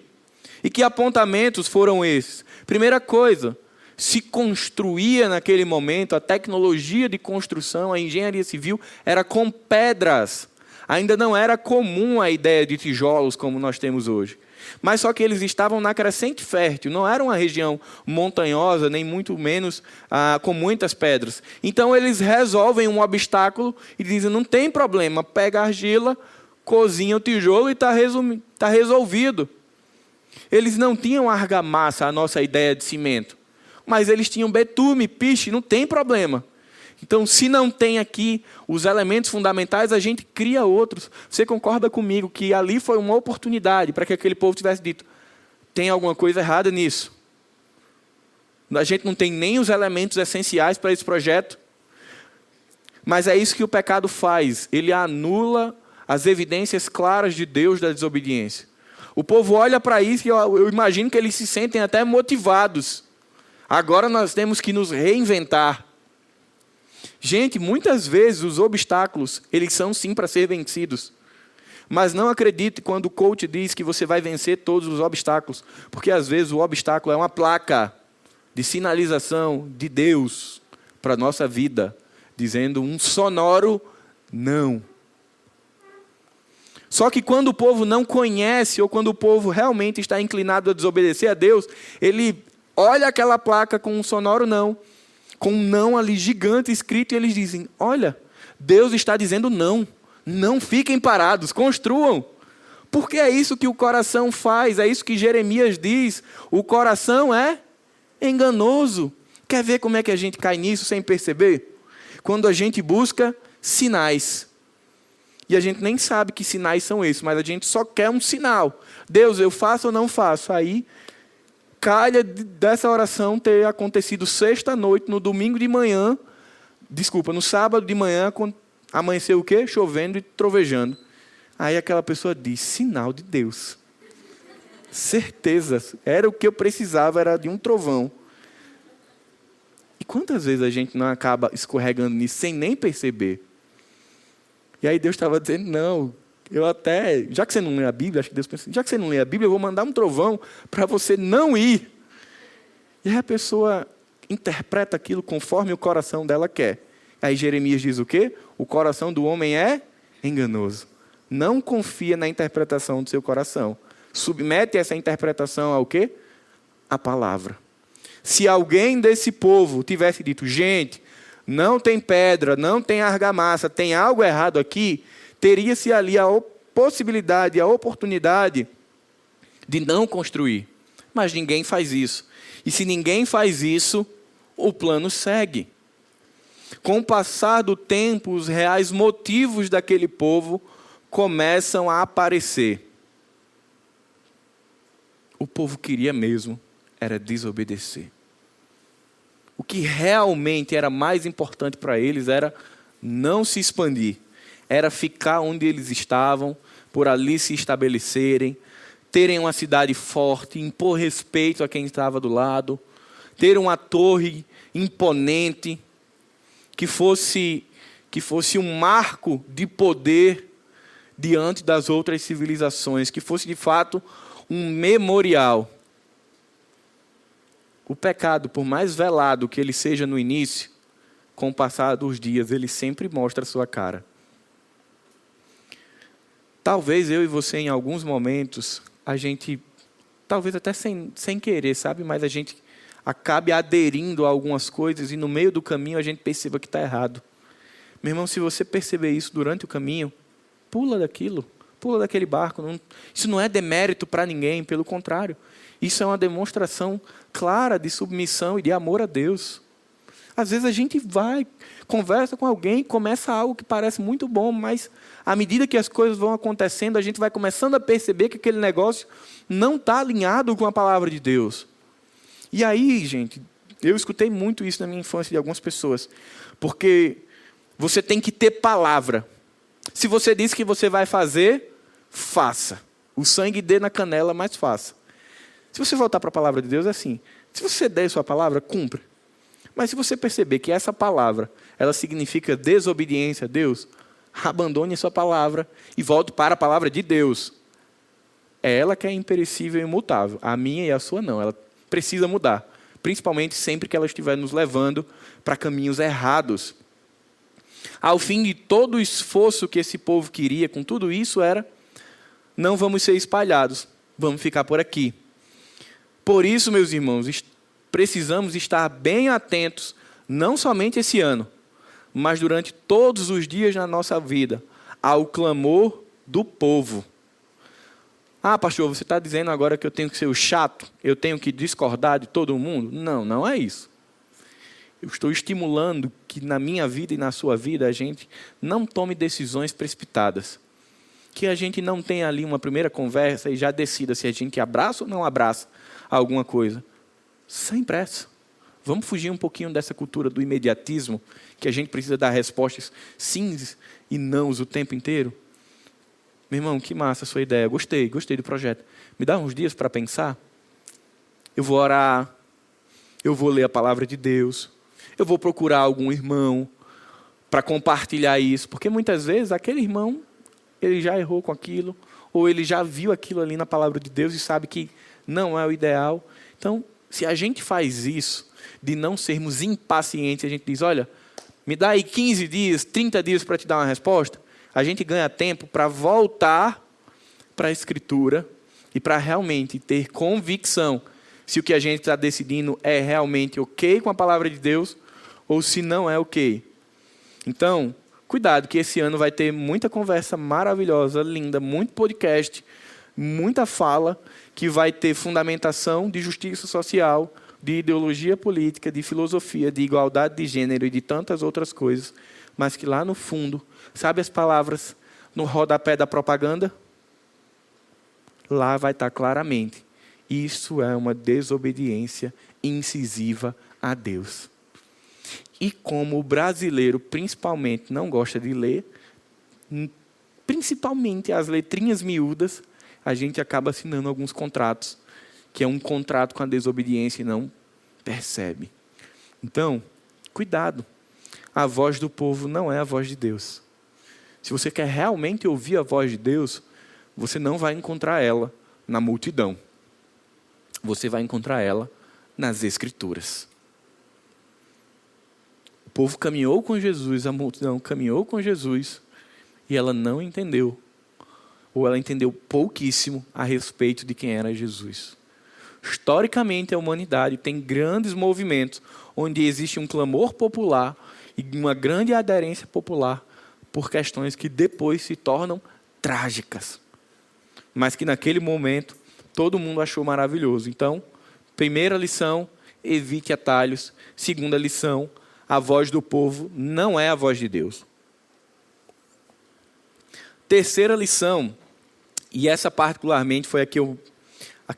[SPEAKER 1] E que apontamentos foram esses? Primeira coisa, se construía naquele momento, a tecnologia de construção, a engenharia civil, era com pedras. Ainda não era comum a ideia de tijolos como nós temos hoje. Mas só que eles estavam na crescente fértil, não era uma região montanhosa, nem muito menos com muitas pedras. Então eles resolvem um obstáculo e dizem, não tem problema, pega a argila, cozinha o tijolo e está resolvido. Eles não tinham argamassa, a nossa ideia de cimento. Mas eles tinham betume, piche, não tem problema. Então, se não tem aqui os elementos fundamentais, a gente cria outros. Você concorda comigo que ali foi uma oportunidade para que aquele povo tivesse dito: tem alguma coisa errada nisso? A gente não tem nem os elementos essenciais para esse projeto. Mas é isso que o pecado faz. Ele anula as evidências claras de Deus da desobediência. O povo olha para isso e eu imagino que eles se sentem até motivados. Agora nós temos que nos reinventar. Gente, muitas vezes os obstáculos, eles são sim para ser vencidos. Mas não acredite quando o coach diz que você vai vencer todos os obstáculos. Porque às vezes o obstáculo é uma placa de sinalização de Deus para a nossa vida, dizendo um sonoro não. Só que quando o povo não conhece, ou quando o povo realmente está inclinado a desobedecer a Deus, ele olha aquela placa com um sonoro não, com um não ali gigante escrito, e eles dizem: olha, Deus está dizendo não, não fiquem parados, construam. Porque é isso que o coração faz, é isso que Jeremias diz, o coração é enganoso. Quer ver como é que a gente cai nisso sem perceber? Quando a gente busca sinais. E a gente nem sabe que sinais são esses, mas a gente só quer um sinal. Deus, eu faço ou não faço? Aí, calha dessa oração ter acontecido sexta-noite, no domingo de manhã, no sábado de manhã, amanheceu o quê? Chovendo e trovejando. Aí aquela pessoa diz: sinal de Deus. Certeza, era o que eu precisava, era de um trovão. E quantas vezes a gente não acaba escorregando nisso sem nem perceber? E aí Deus estava dizendo: não, já que você não lê a Bíblia, acho que Deus pensa: já que você não lê a Bíblia, eu vou mandar um trovão para você não ir. E aí a pessoa interpreta aquilo conforme o coração dela quer. Aí Jeremias diz o quê? O coração do homem é enganoso. Não confia na interpretação do seu coração. Submete essa interpretação ao quê? A palavra. Se alguém desse povo tivesse dito: gente, não tem pedra, não tem argamassa, tem algo errado aqui, teria-se ali a possibilidade, a oportunidade de não construir. Mas ninguém faz isso. E se ninguém faz isso, o plano segue. Com o passar do tempo, os reais motivos daquele povo começam a aparecer. O povo queria mesmo era desobedecer. O que realmente era mais importante para eles era não se expandir. Era ficar onde eles estavam, por ali se estabelecerem, terem uma cidade forte, impor respeito a quem estava do lado, ter uma torre imponente, que fosse um marco de poder diante das outras civilizações, que fosse de fato um memorial. O pecado, por mais velado que ele seja no início, com o passar dos dias, ele sempre mostra a sua cara. Talvez eu e você, em alguns momentos, a gente, talvez até sem querer, sabe? Mas a gente acabe aderindo a algumas coisas e no meio do caminho a gente perceba que está errado. Meu irmão, se você perceber isso durante o caminho, pula daquilo, pula daquele barco. Isso não é demérito para ninguém, pelo contrário. Isso é uma demonstração clara de submissão e de amor a Deus. Às vezes a gente vai, conversa com alguém, começa algo que parece muito bom, mas à medida que as coisas vão acontecendo, a gente vai começando a perceber que aquele negócio não está alinhado com a palavra de Deus. E aí, gente, eu escutei muito isso na minha infância de algumas pessoas, porque você tem que ter palavra. Se você diz que você vai fazer, faça. O sangue dê na canela, mas faça. Se você voltar para a palavra de Deus, é assim: se você der sua palavra, cumpra. Mas se você perceber que essa palavra, ela significa desobediência a Deus, abandone a sua palavra e volte para a palavra de Deus. É ela que é imperecível e imutável. A minha e a sua não. Ela precisa mudar. Principalmente sempre que ela estiver nos levando para caminhos errados. Ao fim de todo o esforço que esse povo queria com tudo isso era: não vamos ser espalhados, vamos ficar por aqui. Por isso, meus irmãos, precisamos estar bem atentos, não somente esse ano, mas durante todos os dias na nossa vida, ao clamor do povo. Ah, pastor, você está dizendo agora que eu tenho que ser o chato? Eu tenho que discordar de todo mundo? Não, não é isso. Eu estou estimulando que na minha vida e na sua vida a gente não tome decisões precipitadas. Que a gente não tenha ali uma primeira conversa e já decida se a gente abraça ou não abraça alguma coisa. Sem pressa. Vamos fugir um pouquinho dessa cultura do imediatismo, que a gente precisa dar respostas sims e nãos o tempo inteiro. Meu irmão, que massa a sua ideia. Gostei do projeto. Me dá uns dias para pensar. Eu vou orar. Eu vou ler a palavra de Deus. Eu vou procurar algum irmão para compartilhar isso. Porque muitas vezes aquele irmão, ele já errou com aquilo, ou ele já viu aquilo ali na palavra de Deus e sabe que não é o ideal. Então, se a gente faz isso, de não sermos impacientes, a gente diz, olha, me dá aí 15 dias, 30 dias para te dar uma resposta, a gente ganha tempo para voltar para a Escritura e para realmente ter convicção se o que a gente está decidindo é realmente ok com a palavra de Deus ou se não é ok. Então, cuidado que esse ano vai ter muita conversa maravilhosa, linda, muito podcast, muita fala que vai ter fundamentação de justiça social, de ideologia política, de filosofia, de igualdade de gênero e de tantas outras coisas, mas que lá no fundo, sabe as palavras no rodapé da propaganda? Lá vai estar claramente. Isso é uma desobediência incisiva a Deus. E como o brasileiro principalmente não gosta de ler, principalmente as letrinhas miúdas, a gente acaba assinando alguns contratos, que é um contrato com a desobediência e não percebe. Então, cuidado. A voz do povo não é a voz de Deus. Se você quer realmente ouvir a voz de Deus, você não vai encontrar ela na multidão. Você vai encontrar ela nas Escrituras. O povo caminhou com Jesus, a multidão caminhou com Jesus, e ela não entendeu, ou ela entendeu pouquíssimo a respeito de quem era Jesus. Historicamente, a humanidade tem grandes movimentos onde existe um clamor popular e uma grande aderência popular por questões que depois se tornam trágicas, mas que naquele momento todo mundo achou maravilhoso. Então, primeira lição, evite atalhos. Segunda lição, a voz do povo não é a voz de Deus. Terceira lição, e essa particularmente foi a que eu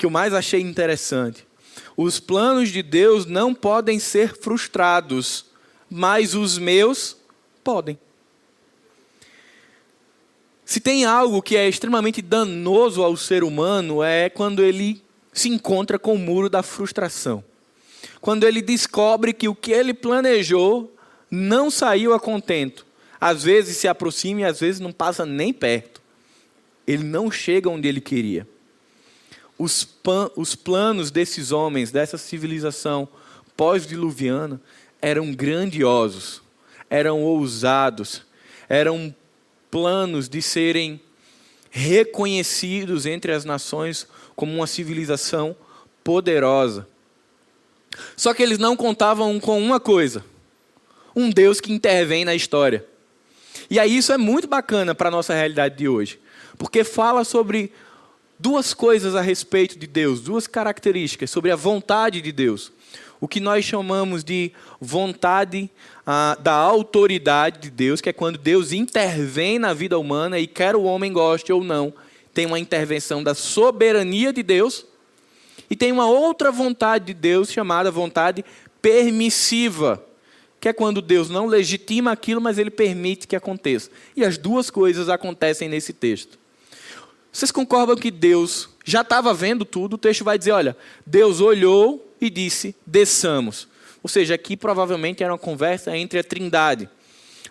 [SPEAKER 1] mais achei interessante. Os planos de Deus não podem ser frustrados, mas os meus podem. Se tem algo que é extremamente danoso ao ser humano, é quando ele se encontra com o muro da frustração. Quando ele descobre que o que ele planejou não saiu a contento. Às vezes se aproxima e às vezes não passa nem perto. Ele não chega onde ele queria. Os planos desses homens, dessa civilização pós-diluviana, eram grandiosos, eram ousados, eram planos de serem reconhecidos entre as nações como uma civilização poderosa. Só que eles não contavam com uma coisa: um Deus que intervém na história. E aí isso é muito bacana para a nossa realidade de hoje, porque fala sobre duas coisas a respeito de Deus, duas características sobre a vontade de Deus. O que nós chamamos de vontade da autoridade de Deus, que é quando Deus intervém na vida humana e quer o homem goste ou não, tem uma intervenção da soberania de Deus. E tem uma outra vontade de Deus chamada vontade permissiva, que é quando Deus não legitima aquilo, mas Ele permite que aconteça. E as duas coisas acontecem nesse texto. Vocês concordam que Deus já estava vendo tudo? O texto vai dizer, olha, Deus olhou e disse, desçamos. Ou seja, aqui provavelmente era uma conversa entre a Trindade.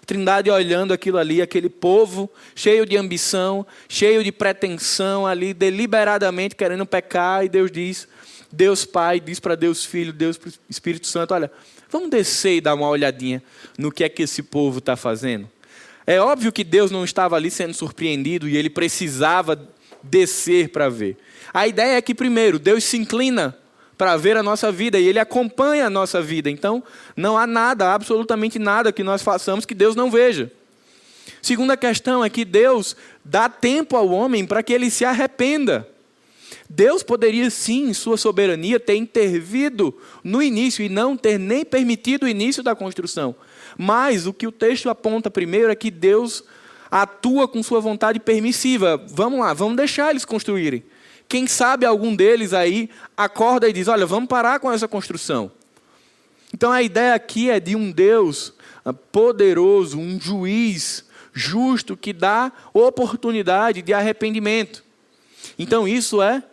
[SPEAKER 1] A Trindade olhando aquilo ali, aquele povo cheio de ambição, cheio de pretensão ali, deliberadamente querendo pecar, e Deus diz, Deus Pai diz para Deus Filho, Deus Espírito Santo, olha, vamos descer e dar uma olhadinha no que é que esse povo está fazendo. É óbvio que Deus não estava ali sendo surpreendido e Ele precisava descer para ver. A ideia é que, primeiro, Deus se inclina para ver a nossa vida e Ele acompanha a nossa vida. Então, não há nada, absolutamente nada que nós façamos que Deus não veja. Segunda questão é que Deus dá tempo ao homem para que ele se arrependa. Deus poderia sim, em sua soberania, ter intervido no início e não ter nem permitido o início da construção. Mas o que o texto aponta primeiro é que Deus atua com sua vontade permissiva. Vamos lá, vamos deixar eles construírem. Quem sabe algum deles aí acorda e diz, olha, vamos parar com essa construção. Então a ideia aqui é de um Deus poderoso, um juiz justo que dá oportunidade de arrependimento. Então isso é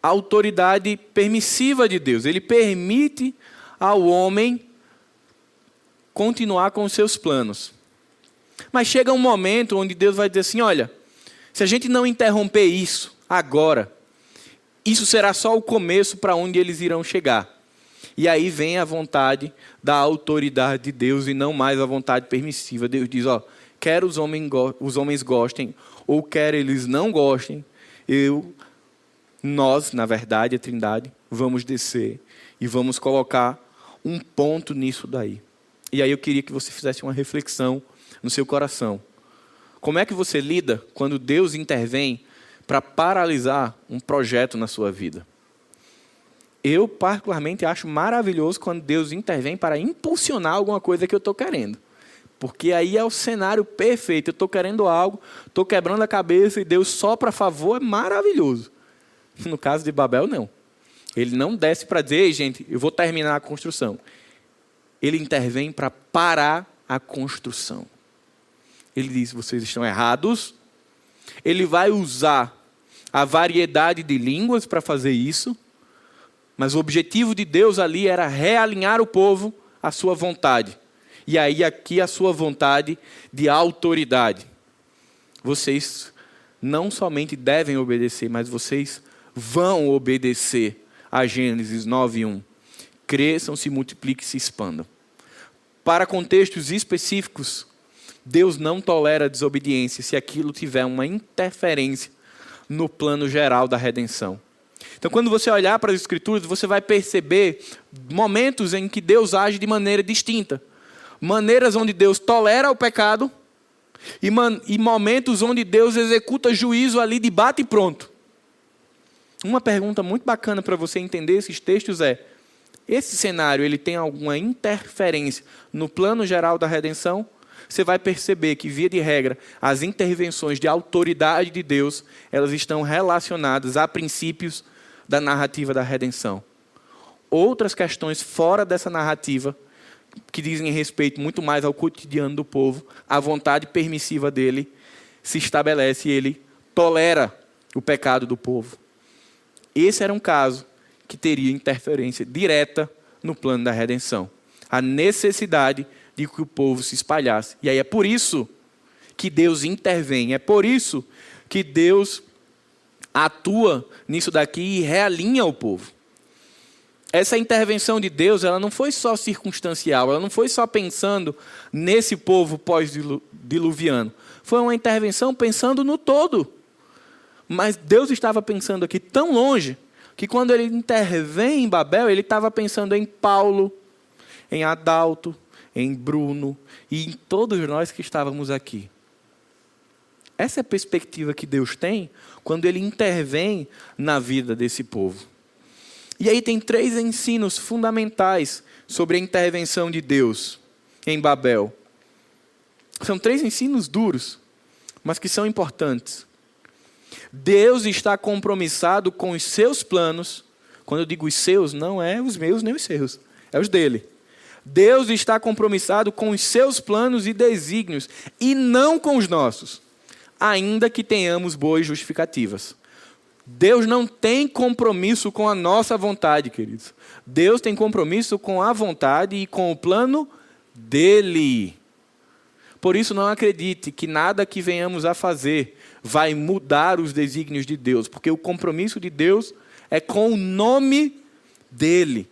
[SPEAKER 1] a autoridade permissiva de Deus. Ele permite ao homem continuar com os seus planos. Mas chega um momento onde Deus vai dizer assim, olha, se a gente não interromper isso agora, isso será só o começo para onde eles irão chegar. E aí vem a vontade da autoridade de Deus e não mais a vontade permissiva. Deus diz, quer os homens gostem ou quer eles não gostem, nós, na verdade, a Trindade, vamos descer e vamos colocar um ponto nisso daí. E aí eu queria que você fizesse uma reflexão no seu coração. Como é que você lida quando Deus intervém para paralisar um projeto na sua vida? Eu, particularmente, acho maravilhoso quando Deus intervém para impulsionar alguma coisa que eu estou querendo. Porque aí é o cenário perfeito. Eu estou querendo algo, estou quebrando a cabeça e Deus sopra a favor, é maravilhoso. No caso de Babel, não. Ele não desce para dizer, ei, gente, eu vou terminar a construção. Ele intervém para parar a construção. Ele diz, vocês estão errados. Ele vai usar a variedade de línguas para fazer isso. Mas o objetivo de Deus ali era realinhar o povo à sua vontade. E aí aqui a sua vontade de autoridade. Vocês não somente devem obedecer, mas vocês vão obedecer a Gênesis 9:1. Cresçam, se multipliquem e se expandam. Para contextos específicos, Deus não tolera desobediência se aquilo tiver uma interferência no plano geral da redenção. Então, quando você olhar para as Escrituras, você vai perceber momentos em que Deus age de maneira distinta. Maneiras onde Deus tolera o pecado e momentos onde Deus executa juízo ali de bate e pronto. Uma pergunta muito bacana para você entender esses textos é, esse cenário ele tem alguma interferência no plano geral da redenção? Você vai perceber que, via de regra, as intervenções de autoridade de Deus, elas estão relacionadas a princípios da narrativa da redenção. Outras questões fora dessa narrativa, que dizem respeito muito mais ao cotidiano do povo, a vontade permissiva dele se estabelece e ele tolera o pecado do povo. Esse era um caso que teria interferência direta no plano da redenção. A necessidade de que o povo se espalhasse. E aí é por isso que Deus intervém. É por isso que Deus atua nisso daqui e realinha o povo. Essa intervenção de Deus, ela não foi só circunstancial, ela não foi só pensando nesse povo pós-diluviano. Foi uma intervenção pensando no todo. Mas Deus estava pensando aqui tão longe, que quando ele intervém em Babel, ele estava pensando em Paulo, em Adalto, em Bruno e em todos nós que estávamos aqui. Essa é a perspectiva que Deus tem quando ele intervém na vida desse povo. E aí tem 3 ensinos fundamentais sobre a intervenção de Deus em Babel. São 3 ensinos duros, mas que são importantes. Deus está compromissado com os seus planos. Quando eu digo os seus, não é os meus nem os seus, é os dele. Deus está compromissado com os seus planos e desígnios, e não com os nossos, ainda que tenhamos boas justificativas. Deus não tem compromisso com a nossa vontade, queridos. Deus tem compromisso com a vontade e com o plano dele. Por isso, não acredite que nada que venhamos a fazer vai mudar os desígnios de Deus, porque o compromisso de Deus é com o nome dele.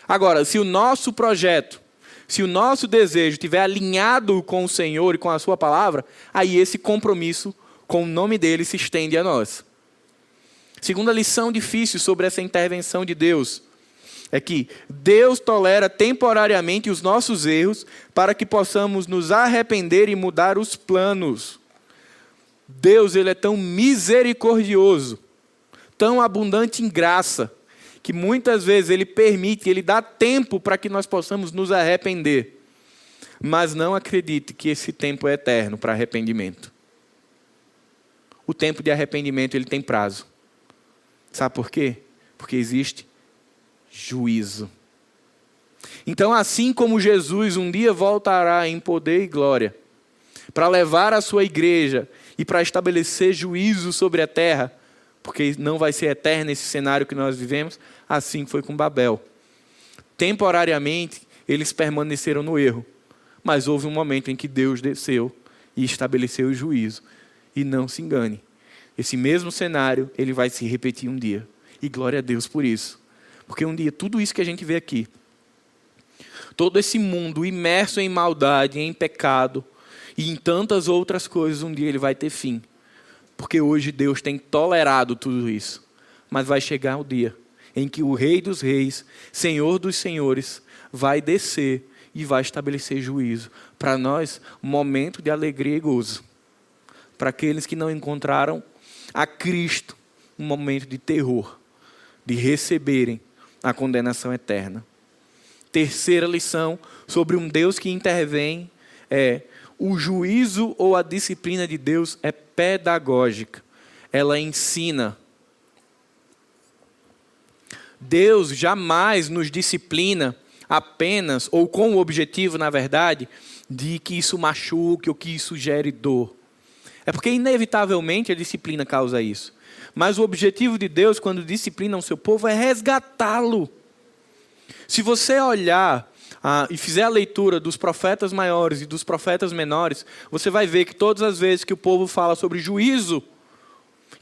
[SPEAKER 1] Agora, se o nosso projeto, se o nosso desejo estiver alinhado com o Senhor e com a sua palavra, aí esse compromisso com o nome dele se estende a nós. Segunda lição difícil sobre essa intervenção de Deus é que Deus tolera temporariamente os nossos erros para que possamos nos arrepender e mudar os planos. Deus, ele é tão misericordioso, tão abundante em graça, que muitas vezes ele permite, ele dá tempo para que nós possamos nos arrepender. Mas não acredite que esse tempo é eterno para arrependimento. O tempo de arrependimento, ele tem prazo. Sabe por quê? Porque existe juízo. Então, assim como Jesus um dia voltará em poder e glória, para levar a sua igreja e para estabelecer juízo sobre a terra, porque não vai ser eterno esse cenário que nós vivemos, assim foi com Babel. Temporariamente, eles permaneceram no erro, mas houve um momento em que Deus desceu e estabeleceu o juízo. E não se engane, esse mesmo cenário, ele vai se repetir um dia. E glória a Deus por isso. Porque um dia, tudo isso que a gente vê aqui, todo esse mundo imerso em maldade, em pecado, e em tantas outras coisas, um dia ele vai ter fim. Porque hoje Deus tem tolerado tudo isso. Mas vai chegar o dia em que o Rei dos Reis, Senhor dos Senhores, vai descer e vai estabelecer juízo. Para nós, um momento de alegria e gozo. Para aqueles que não encontraram a Cristo, um momento de terror, de receberem a condenação eterna. Terceira lição sobre um Deus que intervém é: o juízo ou a disciplina de Deus é pedagógica. Ela ensina. Deus jamais nos disciplina apenas, ou com o objetivo, na verdade, de que isso machuque ou que isso gere dor. É porque, inevitavelmente, a disciplina causa isso. Mas o objetivo de Deus, quando disciplina o seu povo, é resgatá-lo. Se você olhar e fizer a leitura dos profetas maiores e dos profetas menores, você vai ver que todas as vezes que o povo fala sobre juízo,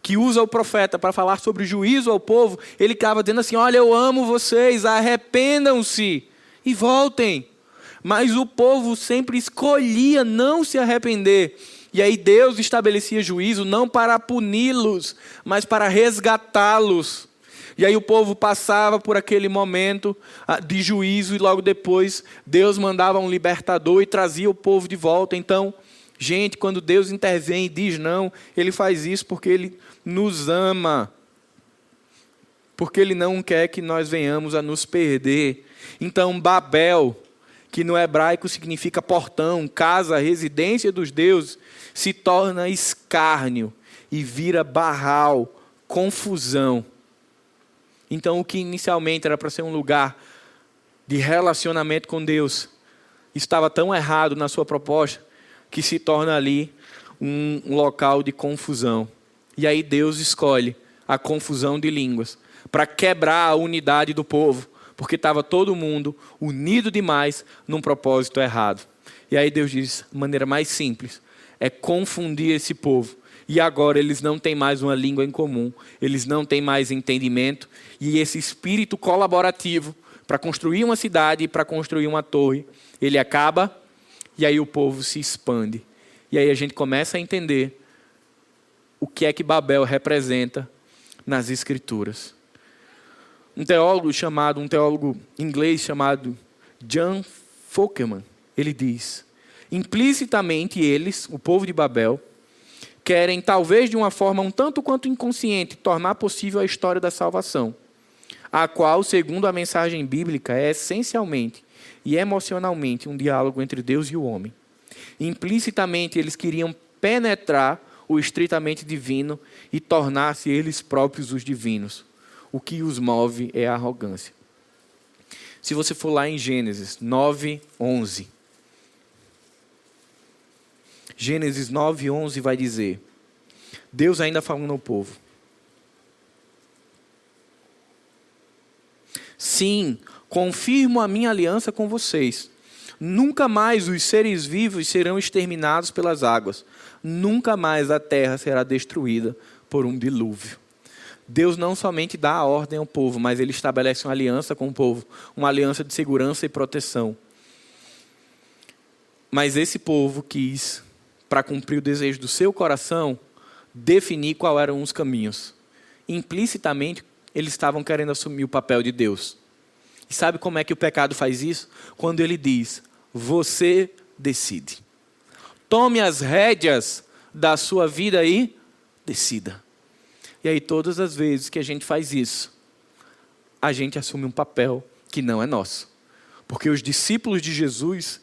[SPEAKER 1] que usa o profeta para falar sobre juízo ao povo, ele acaba dizendo assim: olha, eu amo vocês, arrependam-se e voltem. Mas o povo sempre escolhia não se arrepender. E aí Deus estabelecia juízo não para puni-los, mas para resgatá-los. E aí o povo passava por aquele momento de juízo e logo depois Deus mandava um libertador e trazia o povo de volta. Então, gente, quando Deus intervém e diz não, Ele faz isso porque Ele nos ama. Porque Ele não quer que nós venhamos a nos perder. Então, Babel, que no hebraico significa portão, casa, residência dos deuses, se torna escárnio e vira barral, confusão. Então, o que inicialmente era para ser um lugar de relacionamento com Deus, estava tão errado na sua proposta, que se torna ali um local de confusão. E aí Deus escolhe a confusão de línguas para quebrar a unidade do povo, porque estava todo mundo unido demais num propósito errado. E aí Deus diz, a maneira mais simples, é confundir esse povo. E agora eles não têm mais uma língua em comum, eles não têm mais entendimento, e esse espírito colaborativo para construir uma cidade e para construir uma torre, ele acaba, e aí o povo se expande. E aí a gente começa a entender o que é que Babel representa nas Escrituras. Um teólogo inglês chamado John Fockerman, ele diz: implicitamente eles, o povo de Babel, querem, talvez de uma forma um tanto quanto inconsciente, tornar possível a história da salvação, a qual, segundo a mensagem bíblica, é essencialmente e emocionalmente um diálogo entre Deus e o homem. Implicitamente eles queriam penetrar o estritamente divino e tornar-se eles próprios os divinos. O que os move é a arrogância. Se você for lá em Gênesis 9:11. Gênesis 9:11 vai dizer, Deus ainda falando ao povo: sim, confirmo a minha aliança com vocês. Nunca mais os seres vivos serão exterminados pelas águas. Nunca mais a terra será destruída por um dilúvio. Deus não somente dá a ordem ao povo, mas Ele estabelece uma aliança com o povo. Uma aliança de segurança e proteção. Mas esse povo quis, para cumprir o desejo do seu coração, definir quais eram os caminhos. Implicitamente, eles estavam querendo assumir o papel de Deus. E sabe como é que o pecado faz isso? Quando ele diz, você decide. Tome as rédeas da sua vida e decida. E aí todas as vezes que a gente faz isso, a gente assume um papel que não é nosso. Porque os discípulos de Jesus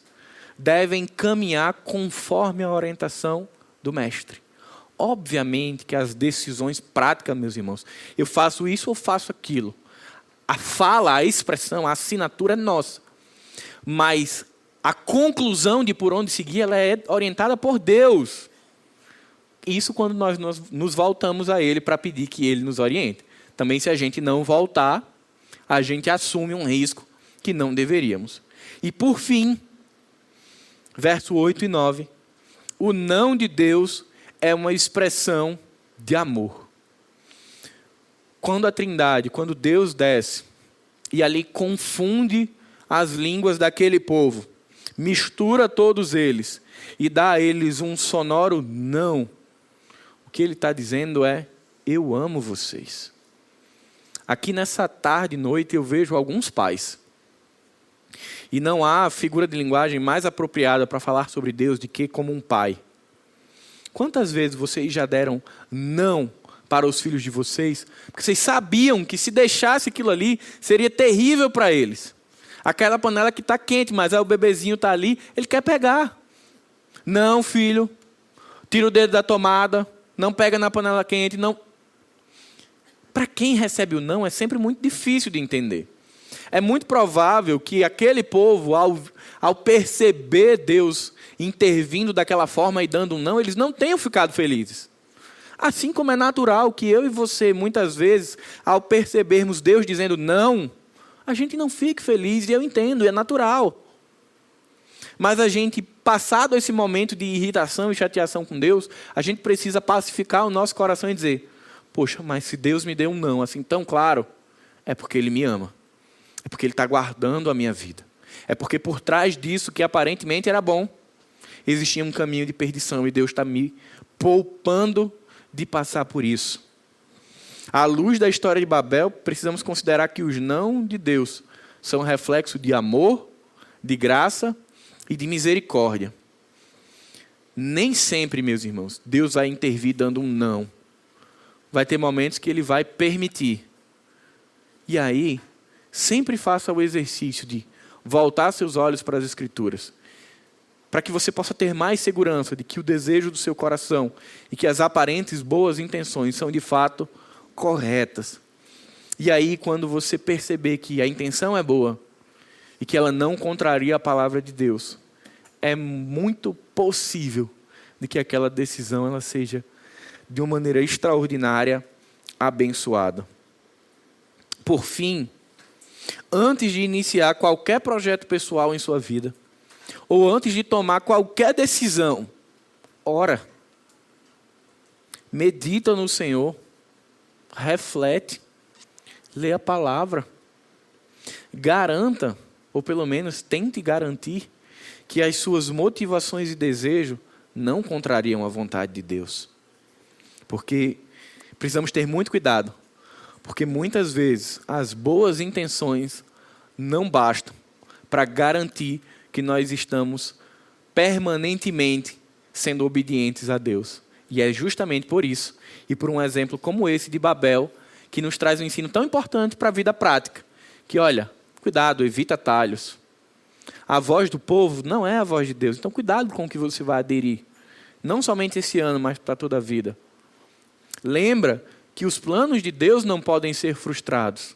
[SPEAKER 1] devem caminhar conforme a orientação do Mestre. Obviamente que as decisões práticas, meus irmãos, eu faço isso ou faço aquilo. A fala, a expressão, a assinatura é nossa. Mas a conclusão de por onde seguir, ela é orientada por Deus. Isso quando nós nos voltamos a Ele para pedir que Ele nos oriente. Também se a gente não voltar, a gente assume um risco que não deveríamos. E por fim, verso 8 e 9, o não de Deus é uma expressão de amor. Quando a Trindade, quando Deus desce e ali confunde as línguas daquele povo, mistura todos eles e dá a eles um sonoro não, o que ele está dizendo é: eu amo vocês. Aqui nessa tarde e noite eu vejo alguns pais. E não há figura de linguagem mais apropriada para falar sobre Deus do que como um pai. Quantas vezes vocês já deram não para os filhos de vocês? Porque vocês sabiam que se deixasse aquilo ali, seria terrível para eles. Aquela panela que está quente, mas aí o bebezinho está ali, ele quer pegar. Não, filho, tira o dedo da tomada, não pega na panela quente, não. Para quem recebe o não, é sempre muito difícil de entender. É muito provável que aquele povo, ao perceber Deus intervindo daquela forma e dando um não, eles não tenham ficado felizes. Assim como é natural que eu e você, muitas vezes, ao percebermos Deus dizendo não, a gente não fique feliz, e eu entendo, é natural. Mas a gente, passado esse momento de irritação e chateação com Deus, a gente precisa pacificar o nosso coração e dizer: poxa, mas se Deus me deu um não assim tão claro, é porque Ele me ama. É porque Ele está guardando a minha vida. É porque por trás disso, que aparentemente era bom, existia um caminho de perdição e Deus está me poupando de passar por isso. À luz da história de Babel, precisamos considerar que os não de Deus são reflexo de amor, de graça e de misericórdia. Nem sempre, meus irmãos, Deus vai intervir dando um não. Vai ter momentos que Ele vai permitir. E aí, sempre faça o exercício de voltar seus olhos para as Escrituras, para que você possa ter mais segurança de que o desejo do seu coração e que as aparentes boas intenções são de fato corretas. E aí, quando você perceber que a intenção é boa e que ela não contraria a palavra de Deus, é muito possível de que aquela decisão ela seja de uma maneira extraordinária abençoada. Por fim, antes de iniciar qualquer projeto pessoal em sua vida, ou antes de tomar qualquer decisão, ora, medita no Senhor, reflete, lê a palavra, garanta, ou pelo menos tente garantir, que as suas motivações e desejos não contrariam a vontade de Deus. Porque precisamos ter muito cuidado, porque muitas vezes as boas intenções não bastam para garantir que nós estamos permanentemente sendo obedientes a Deus. E é justamente por isso, e por um exemplo como esse de Babel, que nos traz um ensino tão importante para a vida prática, que olha, cuidado, evita atalhos. A voz do povo não é a voz de Deus, então cuidado com o que você vai aderir. Não somente esse ano, mas para toda a vida. Lembra que os planos de Deus não podem ser frustrados,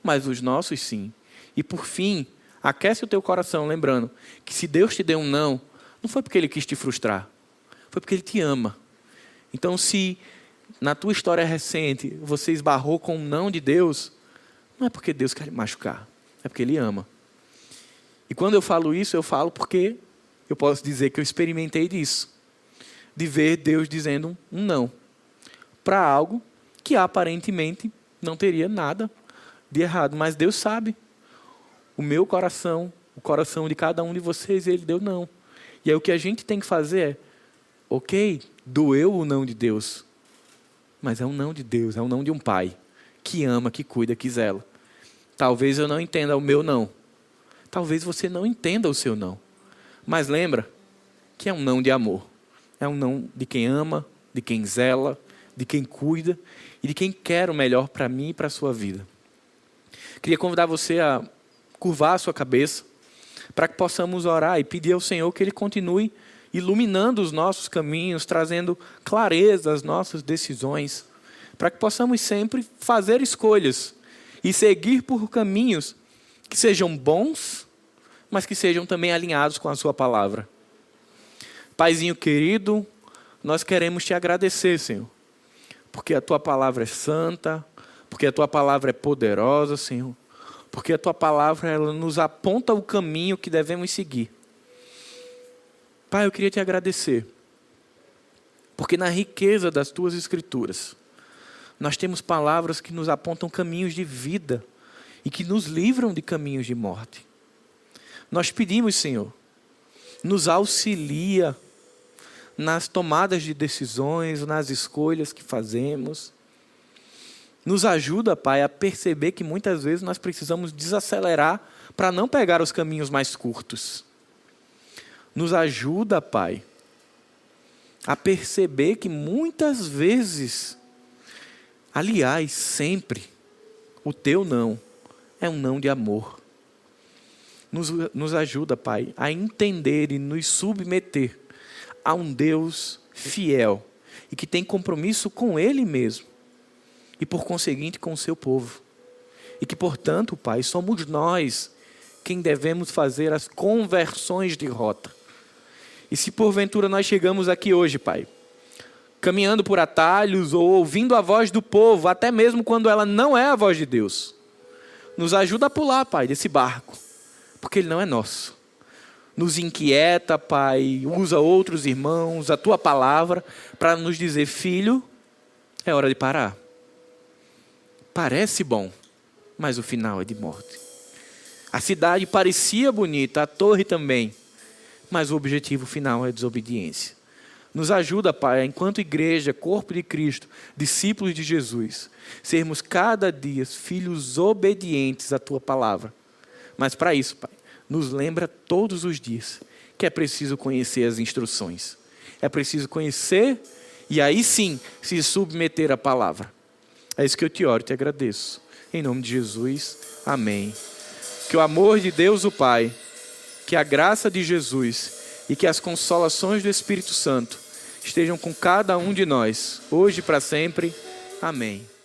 [SPEAKER 1] mas os nossos sim. E por fim, aquece o teu coração lembrando que se Deus te deu um não, não foi porque Ele quis te frustrar, foi porque Ele te ama. Então se na tua história recente você esbarrou com um não de Deus, não é porque Deus quer te machucar, é porque Ele ama. E quando eu falo isso, eu falo porque eu posso dizer que eu experimentei disso, de ver Deus dizendo um não para algo que aparentemente não teria nada de errado, mas Deus sabe o meu coração, o coração de cada um de vocês, Ele deu não. E aí o que a gente tem que fazer é, ok, doeu o não de Deus, mas é um não de Deus, é um não de um pai que ama, que cuida, que zela. Talvez eu não entenda o meu não, talvez você não entenda o seu não, mas lembra que é um não de amor. É um não de quem ama, de quem zela, de quem cuida e de quem quer o melhor para mim e para a sua vida. Queria convidar você a curvar a sua cabeça para que possamos orar e pedir ao Senhor que Ele continue iluminando os nossos caminhos, trazendo clareza às nossas decisões, para que possamos sempre fazer escolhas e seguir por caminhos que sejam bons, mas que sejam também alinhados com a sua palavra. Paizinho querido, nós queremos te agradecer, Senhor, porque a tua palavra é santa, porque a tua palavra é poderosa, Senhor, porque a tua palavra ela nos aponta o caminho que devemos seguir. Pai, eu queria te agradecer, porque na riqueza das tuas escrituras, nós temos palavras que nos apontam caminhos de vida e que nos livram de caminhos de morte. Nós pedimos, Senhor, nos auxilia nas tomadas de decisões, nas escolhas que fazemos. Nos ajuda, Pai, a perceber que muitas vezes nós precisamos desacelerar para não pegar os caminhos mais curtos. Nos ajuda, Pai, a perceber que muitas vezes, aliás, sempre, o teu não é um não de amor. Nos ajuda, Pai, a entender e nos submeter a um Deus fiel e que tem compromisso com Ele mesmo e, por conseguinte, com o seu povo. E que, portanto, Pai, somos nós quem devemos fazer as conversões de rota. E se porventura nós chegamos aqui hoje, Pai, caminhando por atalhos ou ouvindo a voz do povo, até mesmo quando ela não é a voz de Deus, nos ajuda a pular, Pai, desse barco, porque ele não é nosso. Nos inquieta, Pai, usa outros irmãos, a tua palavra, para nos dizer: filho, é hora de parar. Parece bom, mas o final é de morte. A cidade parecia bonita, a torre também, mas o objetivo final é desobediência. Nos ajuda, Pai, enquanto igreja, corpo de Cristo, discípulos de Jesus, sermos cada dia filhos obedientes à tua palavra. Mas para isso, Pai, nos lembra todos os dias que é preciso conhecer as instruções. É preciso conhecer e aí sim se submeter à palavra. É isso que eu te oro e te agradeço. Em nome de Jesus, amém. Que o amor de Deus o Pai, que a graça de Jesus e que as consolações do Espírito Santo estejam com cada um de nós, hoje e para sempre. Amém.